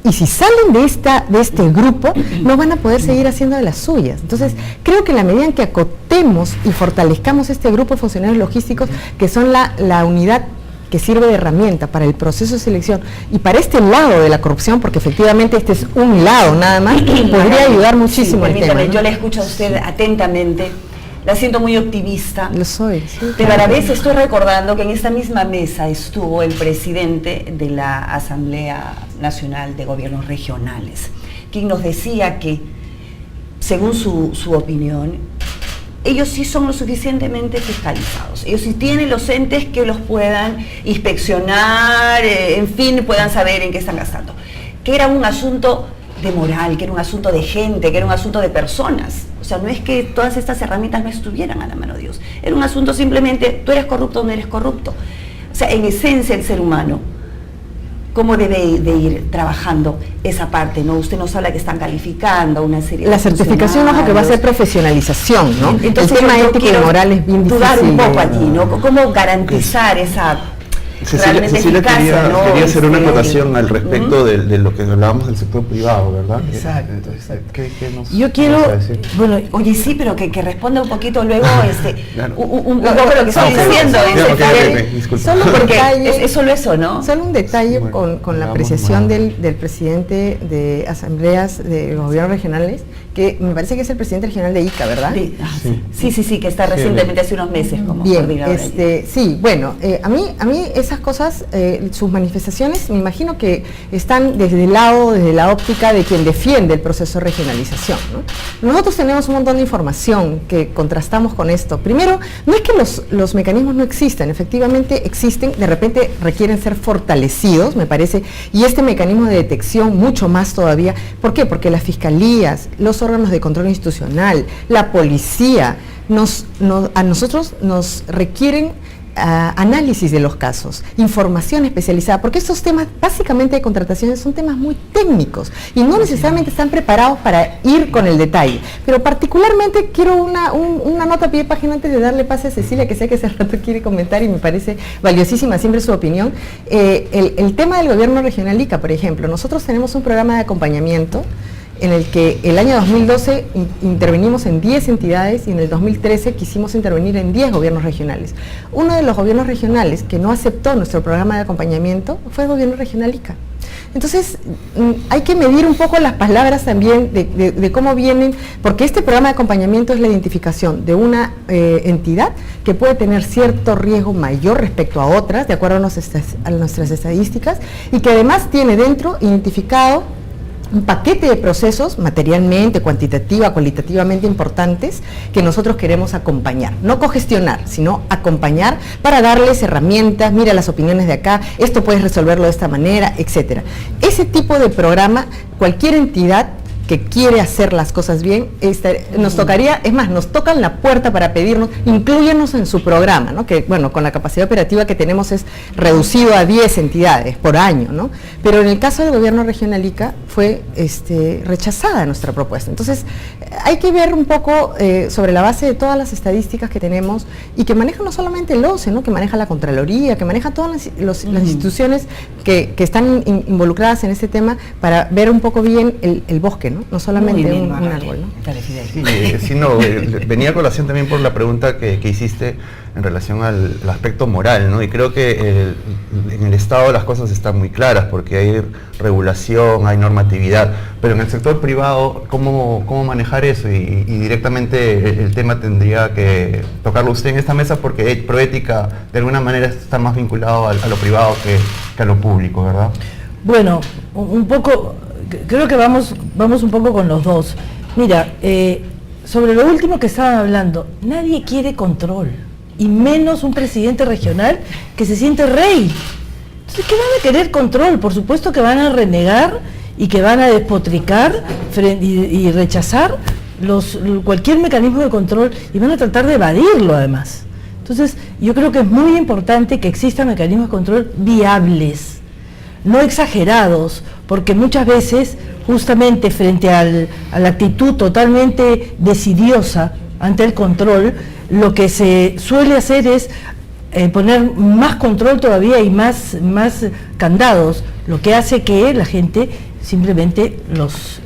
Y si salen de este grupo, no van a poder seguir haciendo de las suyas. Entonces, creo que en la medida en que acotemos y fortalezcamos este grupo de funcionarios logísticos, que son la unidad que sirve de herramienta para el proceso de selección y para este lado de la corrupción, porque efectivamente este es un lado nada más, podría ayudar muchísimo el tema, ¿no? Yo le escucho a usted atentamente, la siento muy optimista. Lo soy, sí. Pero a la vez estoy recordando que en esta misma mesa estuvo el presidente de la Asamblea Nacional de Gobiernos Regionales, quien nos decía que, según su opinión, ellos sí son lo suficientemente fiscalizados, ellos sí tienen los entes que los puedan inspeccionar, en fin, puedan saber en qué están gastando, que era un asunto de moral, que era un asunto de gente, que era un asunto de personas. O sea, no es que todas estas herramientas no estuvieran a la mano de Dios, era un asunto simplemente, tú eres corrupto o no eres corrupto. O sea, en esencia el ser humano, ¿cómo debe de ir trabajando esa parte? ¿No? Usted nos habla que están calificando una serie de... La certificación, ojo, que va a ser profesionalización, ¿no? Entonces, el tema ético y moral es bien difícil. Dudar un poco allí, ¿no? ¿Cómo garantizar esa... Cecilia quería hacer una acotación al respecto de lo que hablábamos del sector privado, ¿verdad? Exacto. ¿Qué nos Yo quiero, vas a decir? bueno, Oye, sí, pero que responda un poquito luego Claro. un poco lo que estoy diciendo. Disculpa. Solo un Porque detalle, es solo eso, ¿no? Solo un detalle Bueno, con la vamos apreciación mal. del presidente de asambleas de los gobiernos regionales, que me parece que es el presidente regional de ICA, ¿verdad? Sí, que está recientemente, hace unos meses, como Bien, coordinador allí. sí, bueno, a mí esas cosas, sus manifestaciones, me imagino que están desde la óptica de quien defiende el proceso de regionalización, ¿no? Nosotros tenemos un montón de información que contrastamos con esto. Primero, no es que los mecanismos no existan, efectivamente existen, de repente requieren ser fortalecidos, me parece, y este mecanismo de detección mucho más todavía. ¿Por qué? Porque las fiscalías, los órganos de control institucional, la policía, a nosotros nos requieren análisis de los casos, información especializada, porque estos temas básicamente de contrataciones son temas muy técnicos y no necesariamente están preparados para ir con el detalle. Pero particularmente quiero una nota a pie de página antes de darle pase a Cecilia, que sé que hace rato quiere comentar y me parece valiosísima siempre su opinión. El tema del gobierno regional ICA, por ejemplo, nosotros tenemos un programa de acompañamiento en el que el año 2012 intervenimos en 10 entidades y en el 2013 quisimos intervenir en 10 gobiernos regionales. Uno de los gobiernos regionales que no aceptó nuestro programa de acompañamiento fue el gobierno regional ICA. Entonces, hay que medir un poco las palabras también de cómo vienen, porque este programa de acompañamiento es la identificación de una entidad que puede tener cierto riesgo mayor respecto a otras, de acuerdo a nuestras estadísticas, y que además tiene dentro identificado un paquete de procesos materialmente, cualitativamente importantes que nosotros queremos acompañar, no cogestionar, sino acompañar para darles herramientas, mira las opiniones de acá, esto puedes resolverlo de esta manera, etcétera. Ese tipo de programa, cualquier entidad que quiere hacer las cosas bien, nos tocaría, es más, nos tocan la puerta para pedirnos, inclúyenos en su programa, ¿no? Que bueno, con la capacidad operativa que tenemos es reducido a 10 entidades por año, ¿no? Pero en el caso del gobierno regional ICA fue rechazada nuestra propuesta. Entonces, hay que ver un poco sobre la base de todas las estadísticas que tenemos y que maneja no solamente el OCE, ¿no? Que maneja la Contraloría, que maneja todas las instituciones que están involucradas en este tema para ver un poco bien el bosque, ¿no? ¿no? No solamente un árbol, ¿no? Sí, no, venía a colación también por la pregunta que hiciste en relación al aspecto moral, ¿no? Y creo que en el Estado las cosas están muy claras porque hay regulación, hay normatividad, pero en el sector privado, ¿cómo manejar eso? Y directamente el tema tendría que tocarlo usted en esta mesa porque Proética de alguna manera está más vinculado a lo privado que a lo público, ¿verdad? Bueno, un poco, creo que vamos un poco con los dos. Mira, sobre lo último que estaban hablando, nadie quiere control, y menos un presidente regional que se siente rey. Entonces, ¿qué van a querer control? Por supuesto que van a renegar y que van a despotricar y rechazar cualquier mecanismo de control y van a tratar de evadirlo además. Entonces, yo creo que es muy importante que existan mecanismos de control viables, no exagerados, porque muchas veces, justamente frente a la actitud totalmente decidiosa ante el control, lo que se suele hacer es poner más control todavía y más candados, lo que hace que la gente simplemente los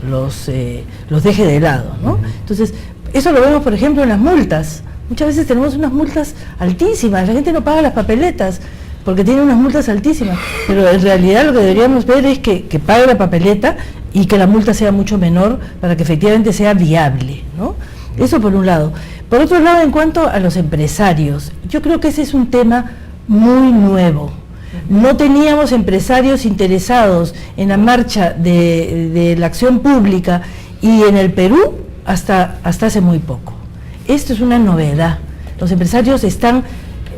deje de lado, ¿no? Entonces, eso lo vemos, por ejemplo, en las multas. Muchas veces tenemos unas multas altísimas, la gente no paga las papeletas, porque tiene unas multas altísimas, pero en realidad lo que deberíamos ver es que pague la papeleta y que la multa sea mucho menor para que efectivamente sea viable, ¿no? Eso por un lado. Por otro lado, en cuanto a los empresarios, yo creo que ese es un tema muy nuevo. No teníamos empresarios interesados en la marcha de la acción pública y en el Perú hasta hace muy poco. Esto es una novedad. Los empresarios están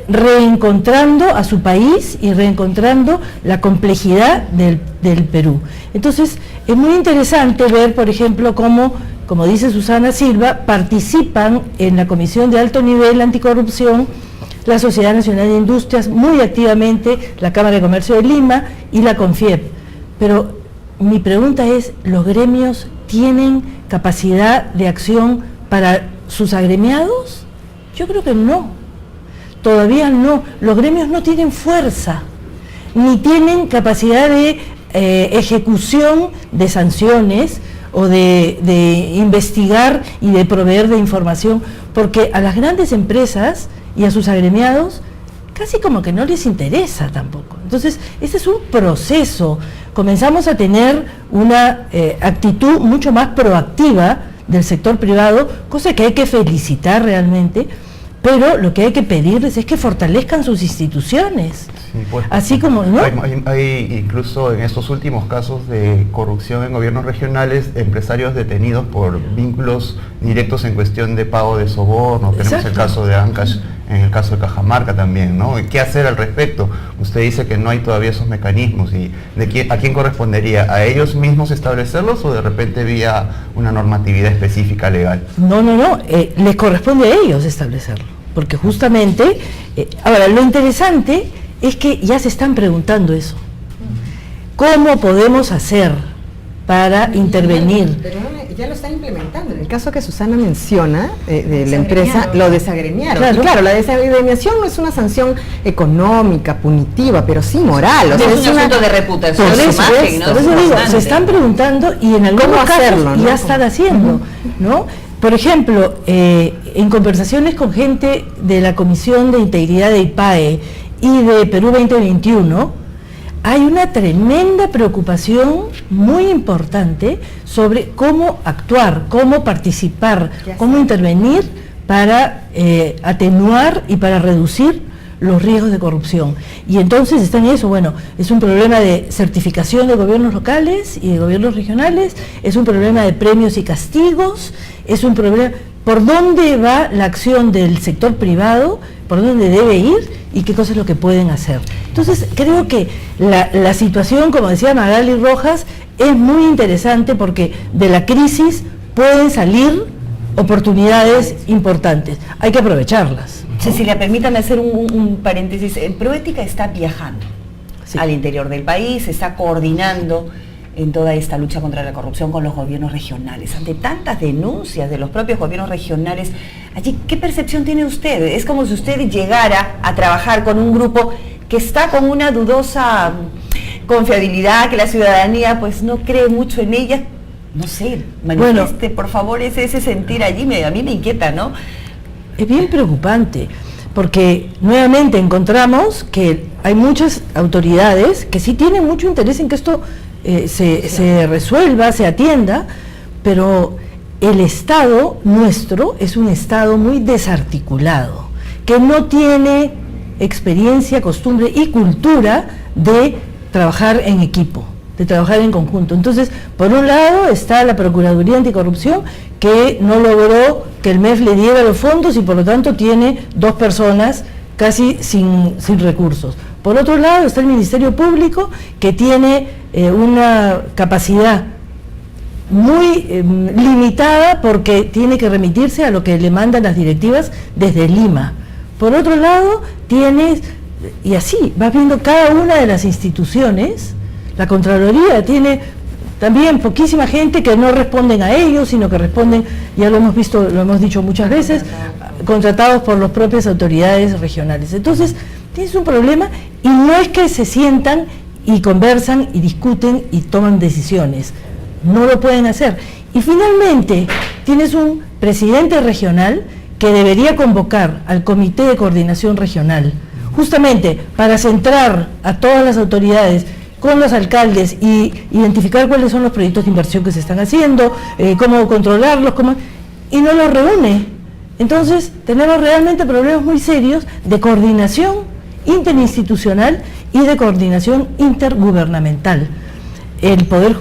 reencontrando a su país y reencontrando la complejidad del Perú. Entonces, es muy interesante ver, por ejemplo, cómo, como dice Susana Silva, participan en la Comisión de Alto Nivel Anticorrupción la Sociedad Nacional de Industrias muy activamente, la Cámara de Comercio de Lima y la CONFIEP. Pero mi pregunta es, ¿los gremios tienen capacidad de acción para sus agremiados? Yo creo que no. Todavía no, los gremios no tienen fuerza, ni tienen capacidad de ejecución de sanciones o de investigar y de proveer de información, porque a las grandes empresas y a sus agremiados casi como que no les interesa tampoco. Entonces, este es un proceso, comenzamos a tener una actitud mucho más proactiva del sector privado, cosa que hay que felicitar realmente, pero lo que hay que pedirles es que fortalezcan sus instituciones. Sí, pues, así como, ¿no? Hay incluso en estos últimos casos de corrupción en gobiernos regionales, empresarios detenidos por vínculos directos en cuestión de pago de soborno. Tenemos Exacto. El caso de Ancash, en el caso de Cajamarca también, ¿no? ¿Qué hacer al respecto? Usted dice que no hay todavía esos mecanismos, y ¿a quién correspondería? ¿A ellos mismos establecerlos o de repente vía una normatividad específica legal? No, les corresponde a ellos establecerlo, porque justamente, ahora lo interesante es que ya se están preguntando eso. ¿Cómo podemos hacer para intervenir? Pero ya lo están implementando. En el caso que Susana menciona, de la empresa, lo desagremiaron. Claro, la desagremiación no es una sanción económica, punitiva, pero sí moral. O sea, es un asunto de reputación, por eso, imagen, ¿no? Por eso digo, se están preguntando y en algunos casos ¿no? ya están haciendo, ¿no? Por ejemplo, en conversaciones con gente de la Comisión de Integridad de IPAE y de Perú 2021, hay una tremenda preocupación muy importante sobre cómo actuar, cómo participar, cómo intervenir para atenuar y para reducir los riesgos de corrupción. Y entonces está en eso, bueno, es un problema de certificación de gobiernos locales y de gobiernos regionales, es un problema de premios y castigos, es un problema por dónde va la acción del sector privado, por dónde debe ir y qué cosas es lo que pueden hacer. Entonces creo que la situación, como decía Magali Rojas, es muy interesante porque de la crisis pueden salir oportunidades importantes, hay que aprovecharlas. Cecilia, permítame hacer un paréntesis. Proética está viajando al interior del país, está coordinando en toda esta lucha contra la corrupción con los gobiernos regionales. Ante tantas denuncias de los propios gobiernos regionales, allí, ¿qué percepción tiene usted? Es como si usted llegara a trabajar con un grupo que está con una dudosa confiabilidad, que la ciudadanía pues no cree mucho en ella. no sé, manifieste, por favor, ese sentir allí, a mí me inquieta, ¿no? Es bien preocupante, porque nuevamente encontramos que hay muchas autoridades que sí tienen mucho interés en que esto se resuelva, se atienda, pero el Estado nuestro es un Estado muy desarticulado, que no tiene experiencia, costumbre y cultura de trabajar en equipo, de trabajar en conjunto. Entonces, por un lado está la Procuraduría Anticorrupción, que no logró que el MEF le diera los fondos y por lo tanto tiene 2 personas casi sin recursos. Por otro lado está el Ministerio Público, que tiene una capacidad muy limitada porque tiene que remitirse a lo que le mandan las directivas desde Lima. Por otro lado tienes, y así vas viendo cada una de las instituciones. La Contraloría tiene también poquísima gente que no responden a ellos, sino que responden, ya lo hemos visto, lo hemos dicho muchas veces, contratados por las propias autoridades regionales. Entonces, tienes un problema y no es que se sientan y conversan y discuten y toman decisiones. No lo pueden hacer. Y finalmente, tienes un presidente regional que debería convocar al Comité de Coordinación Regional, justamente para centrar a todas las autoridades con los alcaldes y identificar cuáles son los proyectos de inversión que se están haciendo, cómo controlarlos, y no los reúne. Entonces tenemos realmente problemas muy serios de coordinación interinstitucional y de coordinación intergubernamental. El Poder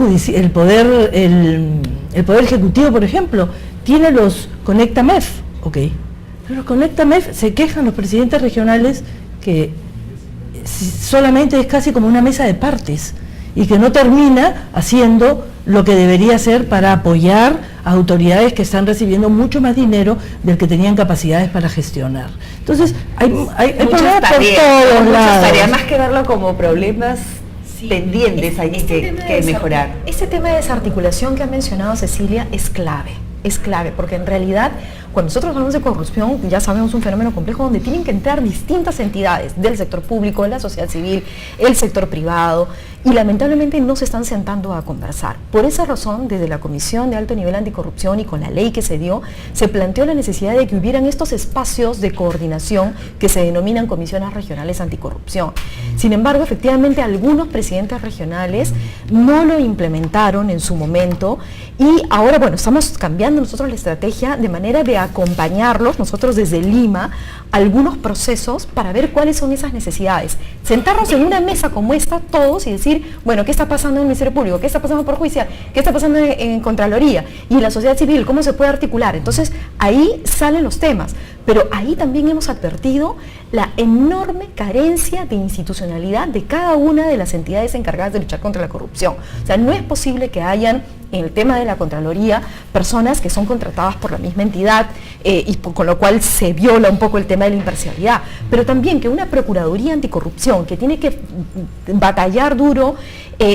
Ejecutivo, por ejemplo, tiene los Conecta MEF, ok, pero los Conecta MEF se quejan los presidentes regionales que solamente es casi como una mesa de partes y que no termina haciendo lo que debería hacer para apoyar a autoridades que están recibiendo mucho más dinero del que tenían capacidades para gestionar. Entonces, hay problemas por todos lados. Tareas, más que verlo como problemas pendientes allí que mejorar. Este tema de desarticulación que ha mencionado Cecilia es clave, porque en realidad cuando nosotros hablamos de corrupción ya sabemos un fenómeno complejo donde tienen que entrar distintas entidades del sector público, de la sociedad civil, el sector privado, y lamentablemente no se están sentando a conversar. Por esa razón, desde la Comisión de Alto Nivel Anticorrupción y con la ley que se dio, se planteó la necesidad de que hubieran estos espacios de coordinación que se denominan comisiones regionales anticorrupción. Sin embargo, efectivamente algunos presidentes regionales no lo implementaron en su momento y ahora, bueno, estamos cambiando nosotros la estrategia de manera de acompañarlos, nosotros desde Lima, algunos procesos para ver cuáles son esas necesidades. Sentarnos en una mesa como esta todos y decir, bueno, ¿qué está pasando en el Ministerio Público? ¿Qué está pasando por Judicial? ¿Qué está pasando en Contraloría? Y la sociedad civil, ¿cómo se puede articular? Entonces, ahí salen los temas, pero ahí también hemos advertido la enorme carencia de institucionalidad de cada una de las entidades encargadas de luchar contra la corrupción. O sea, no es posible que hayan, en el tema de la Contraloría, personas que son contratadas por la misma entidad con lo cual se viola un poco el tema de la imparcialidad, pero también que una Procuraduría Anticorrupción que tiene que batallar duro,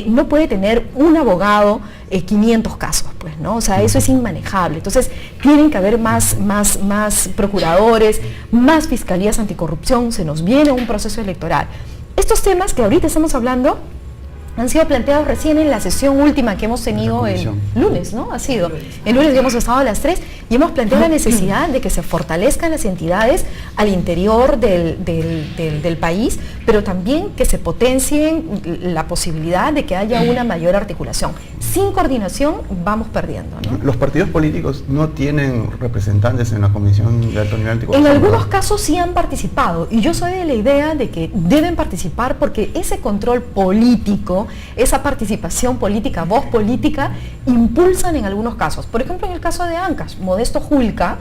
no puede tener un abogado 500 casos, pues, ¿no? O sea, eso es inmanejable. Entonces, tienen que haber más procuradores, más fiscalías anticorrupción, se nos viene un proceso electoral. Estos temas que ahorita estamos hablando han sido planteados recién en la sesión última que hemos tenido el lunes, ¿no? Ha sido. El lunes hemos estado a las 3 y hemos planteado la necesidad de que se fortalezcan las entidades al interior del país, pero también que se potencien la posibilidad de que haya una mayor articulación. Sin coordinación vamos perdiendo, ¿no? Los partidos políticos no tienen representantes en la Comisión de Alto Nivel Anticorrupción. En algunos casos sí han participado y yo soy de la idea de que deben participar porque ese control político, esa participación política, voz política, impulsan en algunos casos. Por ejemplo, en el caso de Ancash, Modesto Julca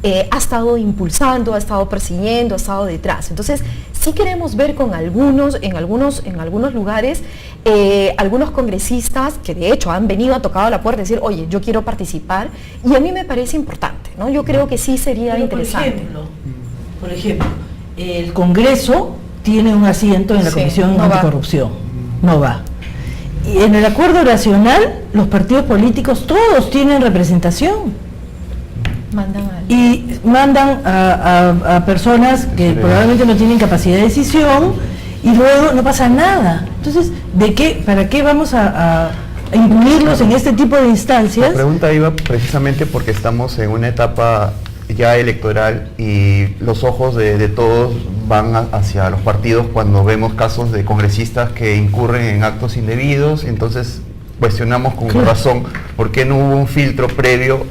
ha estado impulsando, ha estado persiguiendo, ha estado detrás. Entonces, sí queremos ver con en algunos lugares, algunos congresistas que de hecho han venido, a tocado la puerta y decir, oye, yo quiero participar, y a mí me parece importante, ¿no? Yo creo que sí sería interesante. Por ejemplo, el Congreso tiene un asiento en la Comisión Anticorrupción, no va. Y en el acuerdo nacional, los partidos políticos todos tienen representación. Mandan a personas que probablemente no tienen capacidad de decisión y luego no pasa nada. Entonces, ¿para qué vamos a incluirlos en este tipo de instancias. La pregunta iba precisamente porque estamos en una etapa ya electoral y los ojos de todos van hacia los partidos cuando vemos casos de congresistas que incurren en actos indebidos. Entonces cuestionamos con razón por qué no hubo un filtro previo,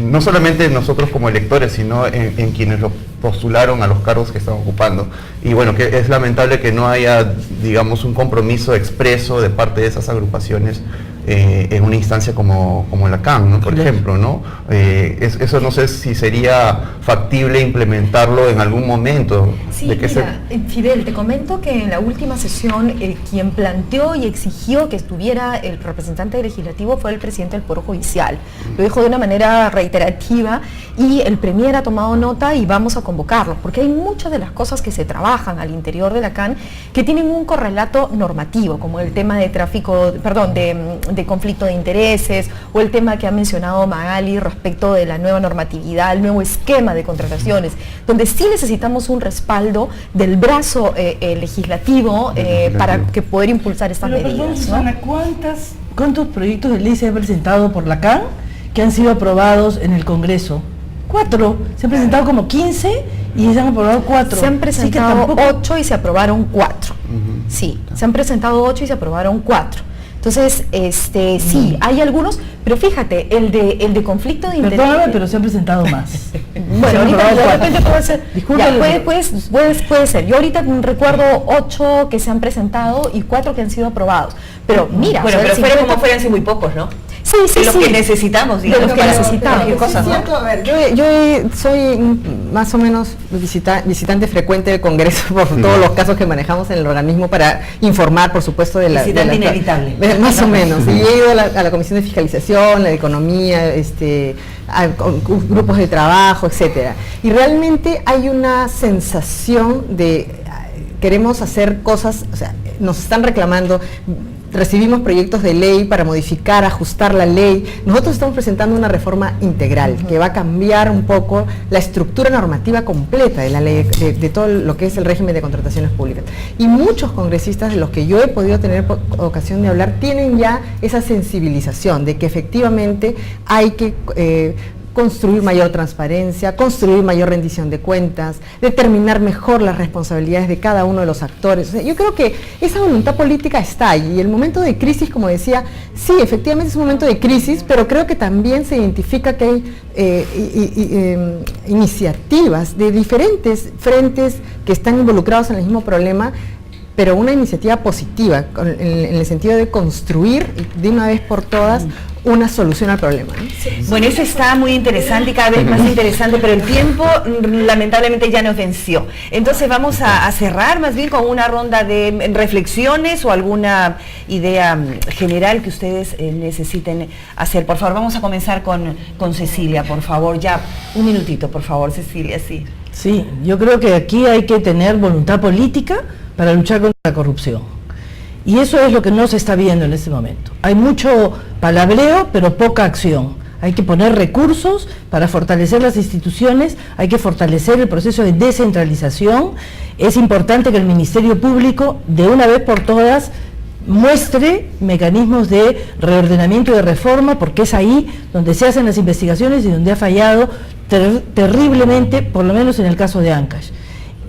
no solamente nosotros como electores, sino en quienes lo postularon a los cargos que están ocupando. Y bueno, que es lamentable que no haya, digamos, un compromiso expreso de parte de esas agrupaciones en una instancia como la CAN, ¿no? Por ejemplo, ¿no? Eso no sé si sería factible implementarlo en algún momento. Sí, mira, Fidel, te comento que en la última sesión quien planteó y exigió que estuviera el representante legislativo fue el presidente del Poder Judicial. Lo dijo de una manera reiterativa y el Premier ha tomado nota y vamos a convocarlo, porque hay muchas de las cosas que se trabajan al interior de la CAN que tienen un correlato normativo, como el tema de de conflicto de intereses, o el tema que ha mencionado Magali respecto de la nueva normatividad, el nuevo esquema de contrataciones, donde sí necesitamos un respaldo del brazo legislativo para que poder impulsar estas medidas. Perdón, Susana, ¿cuántos proyectos de ley se han presentado por la CAN que han sido aprobados en el Congreso? 4, se han presentado como 15 y se han aprobado 4. Se han presentado 8 y se aprobaron 4. Sí, se han presentado 8 y se aprobaron 4. Entonces, sí, hay algunos, pero fíjate, el de conflicto de interés. Perdóname, pero se han presentado más. Bueno, ahorita de repente puede ser. Puede ser. Yo ahorita recuerdo 8 que se han presentado y 4 que han sido aprobados. Pero mira, bueno, pero fuera como fueran muy pocos, ¿no? Sí, de los que necesitamos, digamos, de los que necesitamos. Cosas, ¿no? A ver, yo soy más o menos visitante frecuente del Congreso por todos los casos que manejamos en el organismo para informar, por supuesto, de la... Visitante inevitable. Más o menos. Y he ido a la Comisión de Fiscalización, la de Economía, a grupos de trabajo, etcétera. Y realmente hay una sensación de queremos hacer cosas, o sea, nos están reclamando. Recibimos proyectos de ley para modificar, ajustar la ley. Nosotros estamos presentando una reforma integral que va a cambiar un poco la estructura normativa completa de la ley, de todo lo que es el régimen de contrataciones públicas. Y muchos congresistas de los que yo he podido tener ocasión de hablar tienen ya esa sensibilización de que efectivamente hay que construir mayor transparencia, construir mayor rendición de cuentas, determinar mejor las responsabilidades de cada uno de los actores. O sea, yo creo que esa voluntad política está ahí y el momento de crisis, como decía, sí, efectivamente es un momento de crisis, pero creo que también se identifica que hay iniciativas de diferentes frentes que están involucrados en el mismo problema, pero una iniciativa positiva, en el sentido de construir de una vez por todas una solución al problema, ¿no? Sí. Bueno, eso está muy interesante y cada vez más interesante, pero el tiempo lamentablemente ya nos venció. Entonces vamos a cerrar más bien con una ronda de reflexiones o alguna idea general que ustedes necesiten hacer. Por favor, vamos a comenzar con Cecilia, por favor. Ya, un minutito, por favor, Cecilia, sí. Sí, yo creo que aquí hay que tener voluntad política para luchar contra la corrupción. Y eso es lo que no se está viendo en este momento. Hay mucho palabreo, pero poca acción. Hay que poner recursos para fortalecer las instituciones, hay que fortalecer el proceso de descentralización. Es importante que el Ministerio Público, de una vez por todas, muestre mecanismos de reordenamiento y de reforma, porque es ahí donde se hacen las investigaciones y donde ha fallado terriblemente, por lo menos en el caso de Ancash.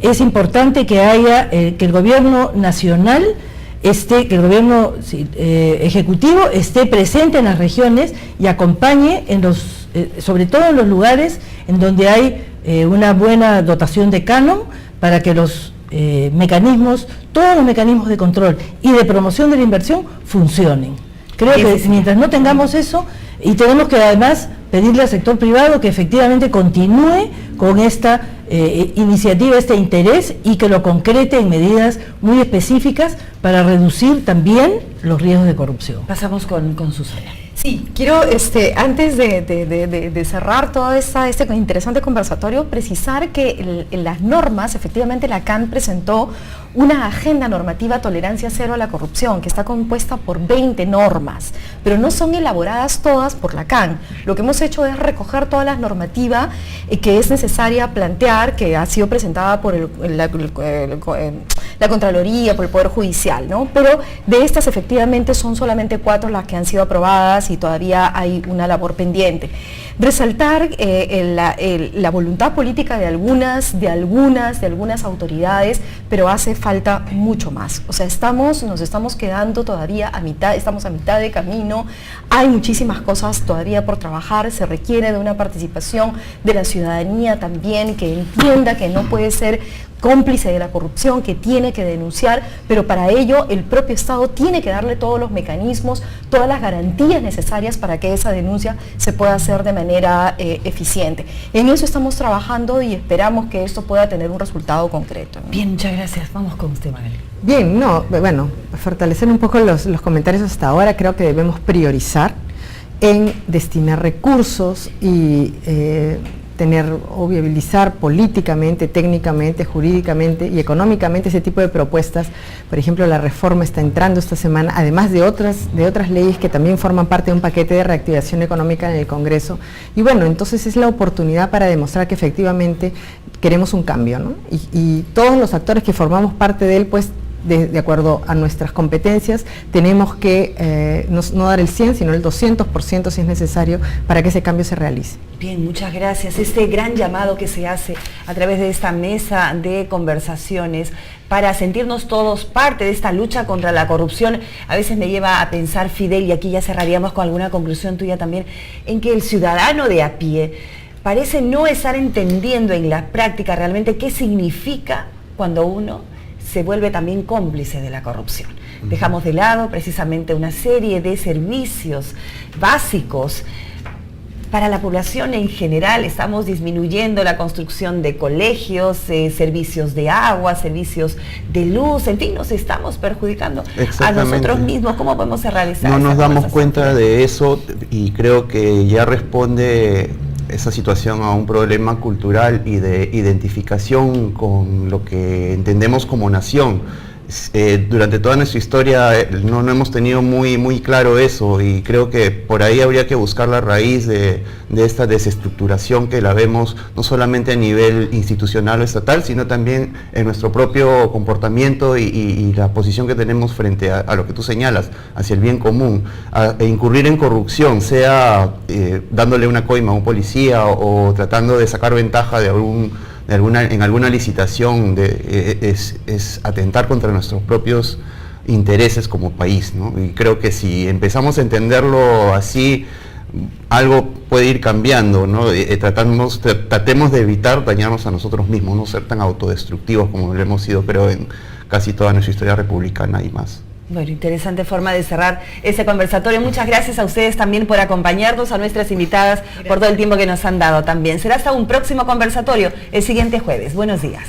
Es importante que haya, que el gobierno nacional que el gobierno ejecutivo esté presente en las regiones y acompañe sobre todo en los lugares en donde hay una buena dotación de canon para que los mecanismos, todos los mecanismos de control y de promoción de la inversión funcionen. Creo que mientras no tengamos eso, y tenemos que además pedirle al sector privado que efectivamente continúe con esta iniciativa, este interés, y que lo concrete en medidas muy específicas para reducir también los riesgos de corrupción. Pasamos con Susana. Sí, quiero antes de cerrar todo este interesante conversatorio, precisar que las normas, efectivamente la CAN presentó una agenda normativa tolerancia cero a la corrupción, que está compuesta por 20 normas, pero no son elaboradas todas por la CAN. Lo que hemos hecho es recoger toda la normativa que es necesaria plantear, que ha sido presentada por la Contraloría, por el Poder Judicial, ¿no? Pero de estas efectivamente son solamente 4 las que han sido aprobadas y todavía hay una labor pendiente. Resaltar la voluntad política de algunas autoridades, pero hace falta mucho más. O sea, nos estamos quedando todavía estamos a mitad de camino, hay muchísimas cosas todavía por trabajar, se requiere de una participación de la ciudadanía también, que entienda que no puede ser cómplice de la corrupción, que tiene que denunciar, pero para ello el propio Estado tiene que darle todos los mecanismos, todas las garantías necesarias para que esa denuncia se pueda hacer de manera eficiente. En eso estamos trabajando y esperamos que esto pueda tener un resultado concreto, ¿no? Bien, muchas gracias. Vamos con usted, Magali. Bien, bueno, fortalecer un poco los comentarios hasta ahora, creo que debemos priorizar en destinar recursos y viabilizar políticamente, técnicamente, jurídicamente y económicamente ese tipo de propuestas. Por ejemplo, la reforma está entrando esta semana, además de otras leyes que también forman parte de un paquete de reactivación económica en el Congreso. Y bueno, entonces es la oportunidad para demostrar que efectivamente queremos un cambio, ¿no? Y todos los actores que formamos parte de él, pues, de acuerdo a nuestras competencias, tenemos que no dar el 100, sino el 200% si es necesario para que ese cambio se realice. Bien, muchas gracias. Este gran llamado que se hace a través de esta mesa de conversaciones para sentirnos todos parte de esta lucha contra la corrupción, a veces me lleva a pensar, Fidel, y aquí ya cerraríamos con alguna conclusión tuya también, en que el ciudadano de a pie parece no estar entendiendo en la práctica realmente qué significa cuando uno se vuelve también cómplice de la corrupción. Dejamos de lado precisamente una serie de servicios básicos para la población en general. Estamos disminuyendo la construcción de colegios, servicios de agua, servicios de luz, en fin, nos estamos perjudicando a nosotros mismos. ¿Cómo podemos cerrar esa No nos damos conversación? cuenta de eso y creo que ya responde esa situación a un problema cultural y de identificación con lo que entendemos como nación. Durante toda nuestra historia no hemos tenido muy claro eso, y creo que por ahí habría que buscar la raíz de esta desestructuración que la vemos no solamente a nivel institucional o estatal, sino también en nuestro propio comportamiento y la posición que tenemos frente a lo que tú señalas, hacia el bien común. E incurrir en corrupción, sea dándole una coima a un policía o tratando de sacar ventaja en alguna licitación, es atentar contra nuestros propios intereses como país, ¿no? Y creo que si empezamos a entenderlo así, algo puede ir cambiando, ¿no? Tratemos de evitar dañarnos a nosotros mismos, no ser tan autodestructivos como lo hemos sido, creo, en casi toda nuestra historia republicana y más. Bueno, interesante forma de cerrar ese conversatorio. Muchas gracias a ustedes también por acompañarnos, a nuestras invitadas, por todo el tiempo que nos han dado también. Será hasta un próximo conversatorio el siguiente jueves. Buenos días.